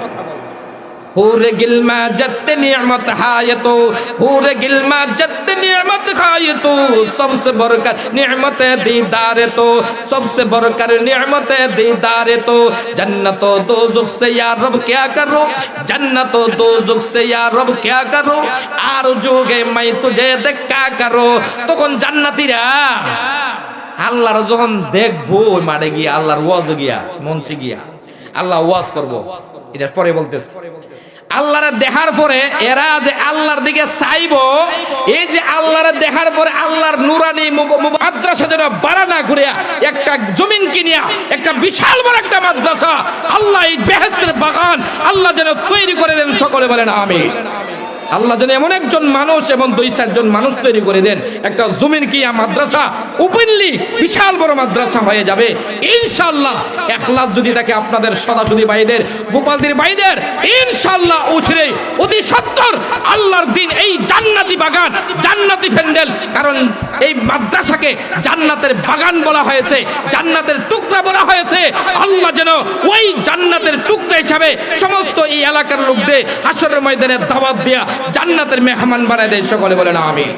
হুরে গিলমা জত্তে নিয়ামত হায়তো, হুরে গিলমা জত্তে নিয়ামত খায়তো, सबसे बढ़कर नियामत दीदार तो, सबसे बढ़कर नियामत दीदार तो, जन्नत दोज़ख से या रब क्या करूं, जन्नत दोज़ख से या रब क्या करूं, आरज़ू है मैं तुझे देखा करूं। তখন জান্নাতীরা আল্লাহর যখন দেখবো মাঠে গিয়া, আল্লাহর ওয়াজ গিয়া, মঞ্চে গিয়া আল্লাহ ওয়াজ করব, এটা পরে বলতেছে। আল্লাহরে দেখার পরে এরা যে আল্লাহর দিকে চাইবো, এই যে আল্লাহরে দেখার পরে আল্লাহর নুরানি মাদ্রাসা যেন বাড়ানা করে একটা জমিন কিনিয়া একটা বিশাল বড় একটা মাদ্রাসা, আল্লাহ এই বেহেশতের বাগান আল্লাহ যেন তৈরি করে দেন, সকলে বলেন আমিন। আল্লাহ যেন এমন একজন মানুষ এবং 2-4 জন মানুষ তৈরি করে দেন, একটা জমিন কিয়া মাদ্রাসা ওপেনলি বিশাল বড় মাদ্রাসা হয়ে যাবে ইনশাআল্লাহ। ইখলাস যদি থাকে আপনাদের সদাসুদি ভাইদের, গোপালদের ভাইদের, ইনশাআল্লাহ উছরে অতি সত্তর আল্লাহর দিন এই জান্নাতি বাগান, জান্নাতি প্যান্ডেল, কারণ এই মাদ্রাসাকে জান্নাতের বাগান বলা হয়েছে, জান্নাতের টুকরা বলা হয়েছে। আল্লাহ যেন ওই জান্নাতের টুকরা হিসাবে সমস্ত এই এলাকার লোকদের হাসরের ময়দানে দাওয়াত দেয়া জান্নাতের মেহমান বানায় দেয়, সকলে বলেন আমিন।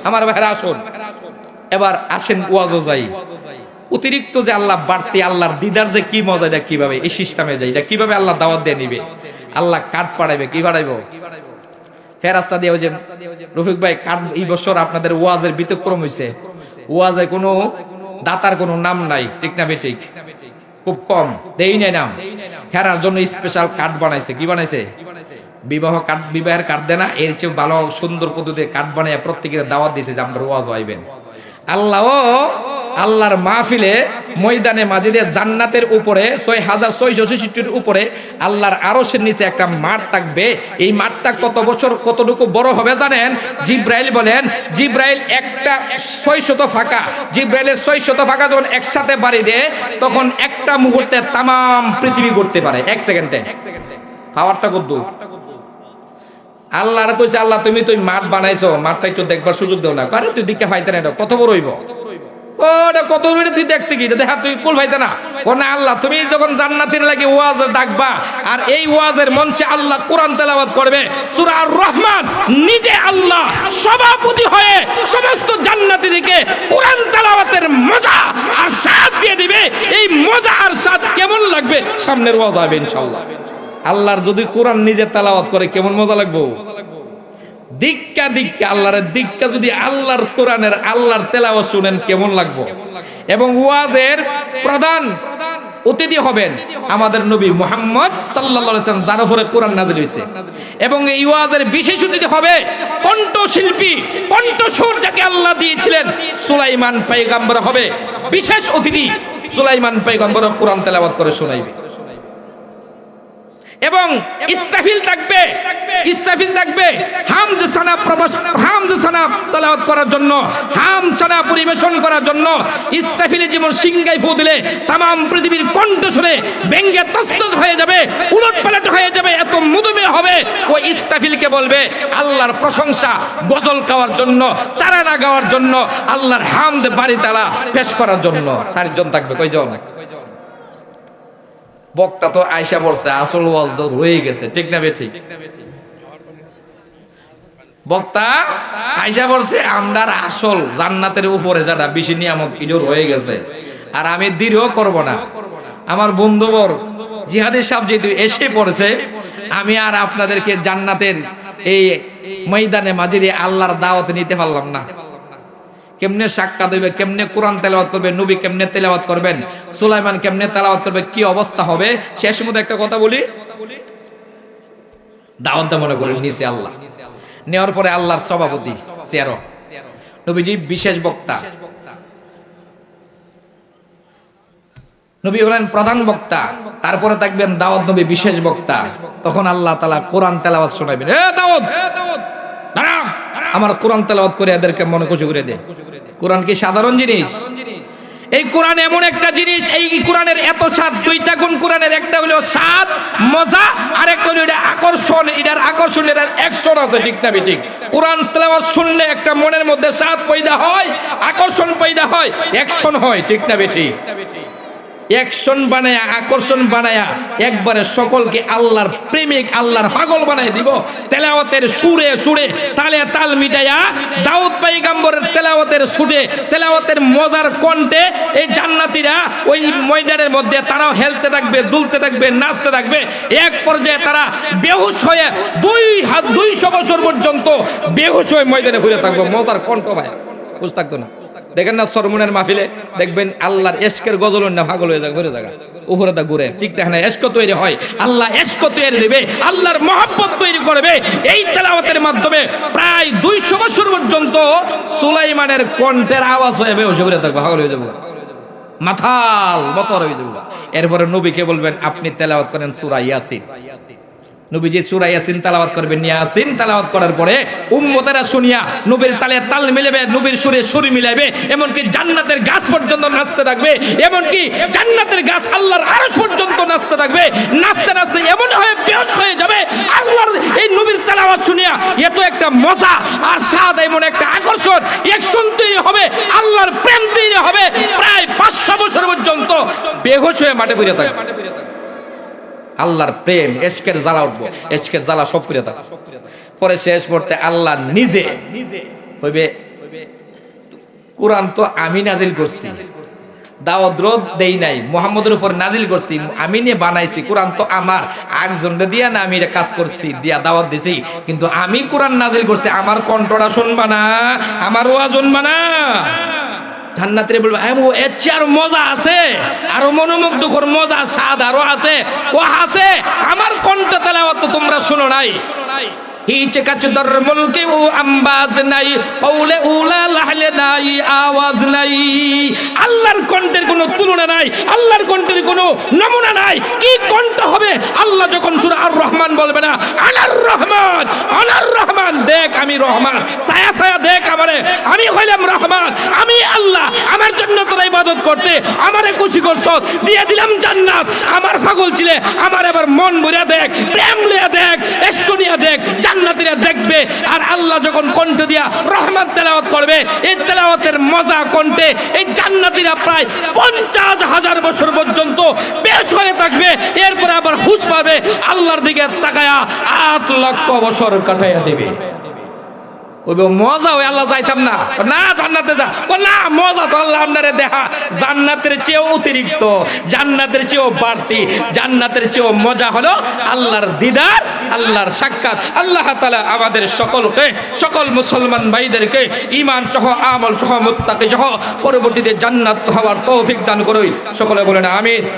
আমার ভাইরা আসুন, এবার আসেন ওয়াজও যাই। অতিরিক্ত যে আল্লাহ বাড়তি আল্লাহর দিদার যে কি মজা, এটা কিভাবে এই সিস্টেমে যায়, এটা কিভাবে আল্লাহ দাওয়াত দিয়ে নিবে, আল্লাহ কাঠ পাড়াইবে, কি পাড়াইবো? ফেরেশতা দিয়ে। ওই যে রফিক ভাই, কাঠ এই বছর আপনাদের ওয়াজের ব্যতিক্রম হইছে, ওয়াজে কোনো দাতার কোনো নাম নাই, ঠিক না বেঠিক? খুব কম, দেই নাই নাম। ফেরার জন্য স্পেশাল কাঠ বানাইছে। কি বানাইছে? বিবাহের কার্ড দেয় না, এর চেয়ে ভালো সুন্দর পদ্ধতিতে কার্ড বানিয়ে প্রত্যেকের দাওয়াত দিয়েছে যে আপনার ওয়াজ আইবেন। আল্লাহর মাহফিলে ময়দানে মাজিদে জান্নাতের উপরে 6666 উপরে আল্লাহর আরশের নিচে একটা মাঠ থাকবে। এই মাঠটা কত বছর কতটুকু বড় হবে জানেন? জিব্রাইল বলেন, জিব্রাইল একটা 600 ফাঁকা, জিব্রাইলের 600 ফাঁকা যখন একসাথে বাড়ি দেয় তখন একটা মুহূর্তে তামাম পৃথিবী ঘুরতে পারে, 1 সেকেন্ডে। পাওয়ারটা কত? আল্লাহর কইছে, আল্লাহ তুমি তো মাঠ বানাইছো, মাঠটা একটু দেখবার সুযোগ দাও না। আরে তুই দিকে পাইতে না, এটা কত বড় হইব, ওটা কত বড় তুই দেখতে কি দেখা তুই কুল পাইতে না। ও না, আল্লাহ তুমি যখন জান্নাতের লাগে ওয়াজ ডাকবা, আর এই ওয়াজের মঞ্চে আল্লাহ কোরআন তেলাওয়াত করবে, সূরা আর রহমান, নিজে আল্লাহ সভাপতি হয়ে সমস্ত জান্নাতীদেরকে কোরআন তেলাওয়াতের মজা আর স্বাদ দিয়ে দিবে। এই মজা আর স্বাদ কেমন লাগবে সামনের ওয়াজ হবে ইনশাআল্লাহ। আল্লাহর যদি কোরআন নিজে তেলাওয়াত করে কেমন মজা লাগবে, দিক্কা আল্লাহর দিক্কা যদি আল্লাহর কোরআনের আল্লাহর তেলাওয়াত শুনেন কেমন লাগবে। এবং ওয়াজের প্রধান অতিথি হবেন আমাদের নবী মুহাম্মদ সাল্লাল্লাহু আলাইহি ওয়াসাল্লাম, যার উপরে কোরআন নাযিল হয়েছে। এবং এই ওয়াজের বিশেষ অতিথি হবে কণ্ঠশিল্পী, কণ্ঠস্বর যাকে আল্লাহ দিয়েছিলেন সুলাইমান পয়গম্বর হবে বিশেষ অতিথি। সুলাইমান পয়গম্বর কোরআন তেলাওয়াত করে শোনাইবে। এবং ইসরাফিল থাকবে, হামদ সানা তেলাওয়াত করার জন্য, হামছানা পরিবেশন করার জন্য, ইসরাফিলের জীবন সিংহায় ফু দিলে তামাম পৃথিবীর কণ্ঠ শুনে ভেঙ্গে তছনছ হয়ে যাবে, উলটপালট হয়ে যাবে, এত মধুমেহ হবে। ওই ইসরাফিলকে বলবে আল্লাহর প্রশংসা গজল গাওয়ার জন্য, তারানা গাওয়ার জন্য, আল্লাহর হামদ বাড়ি তালা পেশ করার জন্য। 4 জন থাকবে, কয়জন? বক্তা তো আয়সা পড়ছে, আসল ওয়াজ তো হয়ে গেছে, ঠিক না বেঠিক? বক্তা আয়সা পড়ছে, আমরার আসল জান্নাতের উপরে যারা বেশি নিয়ামত ইজোর হয়ে গেছে। আর আমি দৃঢ় করব না, আমার বন্ধুবর জিহাদের সাহেব যেহেতু এসে পড়েছে, আমি আর আপনাদেরকে জান্নাতের এই ময়দানে মাঝে দিয়ে আল্লাহর দাওয়াত নিতে পারলাম না। কেমনে সাক্ষাৎ হইবে, কেমনে কোরআন তেলাওয়াত করবে, নবী কেমনে তেলাওয়াত করবেন, সুলাইমান কেমনে তেলাওয়াত করবে, কি অবস্থা হবে। শেষ মধ্যে একটা কথা বলি, দাওয়াতটা মনে করে নিছে আল্লাহ। নেওয়ার পরে আল্লাহর সভাপতি চেয়ার, নবীজি বিশেষ বক্তা, নবী হলেন প্রধান বক্তা, তারপরে থাকবেন দাউদ নবী বিশেষ বক্তা। তখন আল্লাহ তাআলা কোরআন তেলাওয়াত শোনাবেন। দাউদ দাঁড়া, আমার কোরআন তেলাওয়াত করে এদেরকে মনে খুশি করে দে। কোরআন কি সাধারণ জিনিস? এই কোরআন এমন একটা জিনিস, এই কোরআনের এত স্বাদ, 2টা গুণ কোরআনের। একটা হলো স্বাদ মজা, আর একটা হলো এটা আকর্ষণ। এটার আকর্ষণ, এটার অ্যাকশন আছে, ঠিক না ঠিক? কোরআন তেলাওয়াত শুনলে একটা মনের মধ্যে স্বাদ পয়দা হয়, আকর্ষণ পয়দা হয়, অ্যাকশন হয়, ঠিক না ঠিক? অ্যাকশন বানায়া, আকর্ষণ বানায়া একবারে সকলকে আল্লাহর প্রেমিক, আল্লাহর পাগল বানায় দিব। তেলাওয়াতের সুরে সুরে, তালে তাল মিটাইয়া, দাউদ পয়গম্বরের তেলাওয়াতের সুরে, তেলাওয়াতের মজার কণ্ঠে এই জান্নাতীরা ওই ময়দানের মধ্যে তারাও হেলতে থাকবে, দুলতে থাকবে, নাচতে থাকবে। এক পর্যায়ে তারা বেহুশ হয়ে 200 বছর পর্যন্ত বেহুশ হয়ে ময়দানে ঘুরে থাকবে। মজার কণ্ঠ ভাই, বুঝ থাকতো না। দেখেন না সরমুনের মাহফিলে দেখবেন আল্লাহর এশকের গজল না পাগল হয়ে যায়, ঘুরে জায়গা উপরে দা ঘুরে, ঠিক দেখেন না? এশক তৈরি হয়, আল্লাহ এশক তৈরি দেবে, আল্লাহর মহব্বত তৈরি করবে এই তেলাওয়াতের মাধ্যমে। প্রায় 200 বছর পর্যন্ত সুলাইমানের কণ্ঠের আওয়াজ হয়ে বেহুশ ঘুরে থাকবে, পাগল হয়ে যাবো, মাথাল বতর হয়ে যাবো। এরপরে নবীকে বলবেন আপনি তেলাওয়াত করেন সূরা ইয়াসিন। নবীজি সূরা ইয়াসিন তেলাওয়াত করবেন। ইয়াসিন তেলাওয়াত করার পরে উম্মতেরা শুনিয়া নবীর তালে তাল মিলাবে, নবীর সুরে সুর মিলাবে। এমনকি জান্নাতের গাছ পর্যন্ত নাচতে থাকবে, এমনকি জান্নাতের গাছ আল্লাহর আরশ পর্যন্ত নাচতে থাকবে। নাচতে নাচতে এমন হয়ে বেহুশ হয়ে যাবে, আল্লাহর এই নবীর তেলাওয়াত শুনিয়া এত একটা মজা আর স্বাদ, এমন একটা আকর্ষণ, অ্যাকশন তৈরি হবে, আল্লাহর প্রেম তৈরি হবে। প্রায় 500 বছর পর্যন্ত বেহুশ হয়ে মাঠে ঘুরে থাকবে। আল্লাহর প্রেম, এশকের জ্বালা উঠবো, এশকের জ্বালা সব ফিরে থাকে। পরে শেষ পড়তে আল্লাহ নিজে কইবে কোরআন তো আমি নাজিল করছি, দাওয়াত দেই নাই, মুহাম্মদের উপর নাজিল করছি, আমি নিয়ে বানাইছি। কোরআন তো আমার, একজনকে দিয়া না আমি এটা কাজ করছি, দিয়া দাওয়াত দিছি, কিন্তু আমি কোরআন নাজিল করছি। আমার কণ্ঠটা শুনবা না, আমার ওয়াজ শুনবা না। জান্নাতীরা বলবে এর চেয়ে আরো মজা আছে, আরো মনোমুগ্ধকর মজা, স্বাদ আরো আছে, ও আছে। আমার কণ্ঠ তেলাওয়াত তো তোমরা শুনো নাই। হিচে কাছে দর মুলকে ও আম্বাজ নাই, কওলে উলা লাহলে নাই, আওয়াজ নাই। আল্লাহর কণ্ঠের কোনো তুলনা নাই, আল্লাহর কণ্ঠের কোনো নমুনা নাই। কি কণ্ঠ হবে আল্লাহ যখন সূরা আর রহমান বলবে না, আনার রহমান, আনার রহমান, দেখ আমি রহমান, ছায়া ছায়া দেখ আমারে, আমি হইলাম রহমান, আমি আল্লাহ। আমার জন্য তোরা ইবাদত করতে আমারে খুশি করছ, দিয়ে দিলাম জান্নাত। আমার পাগল ছিলে, আমার এবার মন ভরে দেখ, প্রেম নিয়ে দেখ, ইশক নিয়ে দেখ। জান্নাতীরা দেখবে। আর আল্লাহ যখন কণ্ঠ দিয়া রহমান তেলাওয়াত করবে, এই তেলাওয়াতের মজা কণ্ঠে এই জান্নাতীরা প্রায় 50,000 বছর পর্যন্ত বেশ হয়ে থাকবে। এরপরে আবার হুঁশ পাবে, আল্লাহর দিকে তাকায়া 8 লক্ষ বছর কাটাইয়া দেবে। ওই মজা ওই আল্লাহ যাইতাম না, না জান্নাতে যা, ও না মজা তো আল্লাহ আপনারে দেখা জান্নাতের চেয়েও অতিরিক্ত, জান্নাতের চেয়েও বাড়তি, জান্নাতের চেয়েও মজা হলো আল্লাহর দিদার, আল্লাহর সাক্ষাৎ। আল্লাহ তাআলা আমাদের সকলকে, সকল মুসলমান ভাইদেরকে ঈমান সহ, আমল সহ, মুত্তাকি সহ পরবর্তীতে জান্নাত হওয়ার তৌফিক দান করুন। সকলে বলেন আমিন।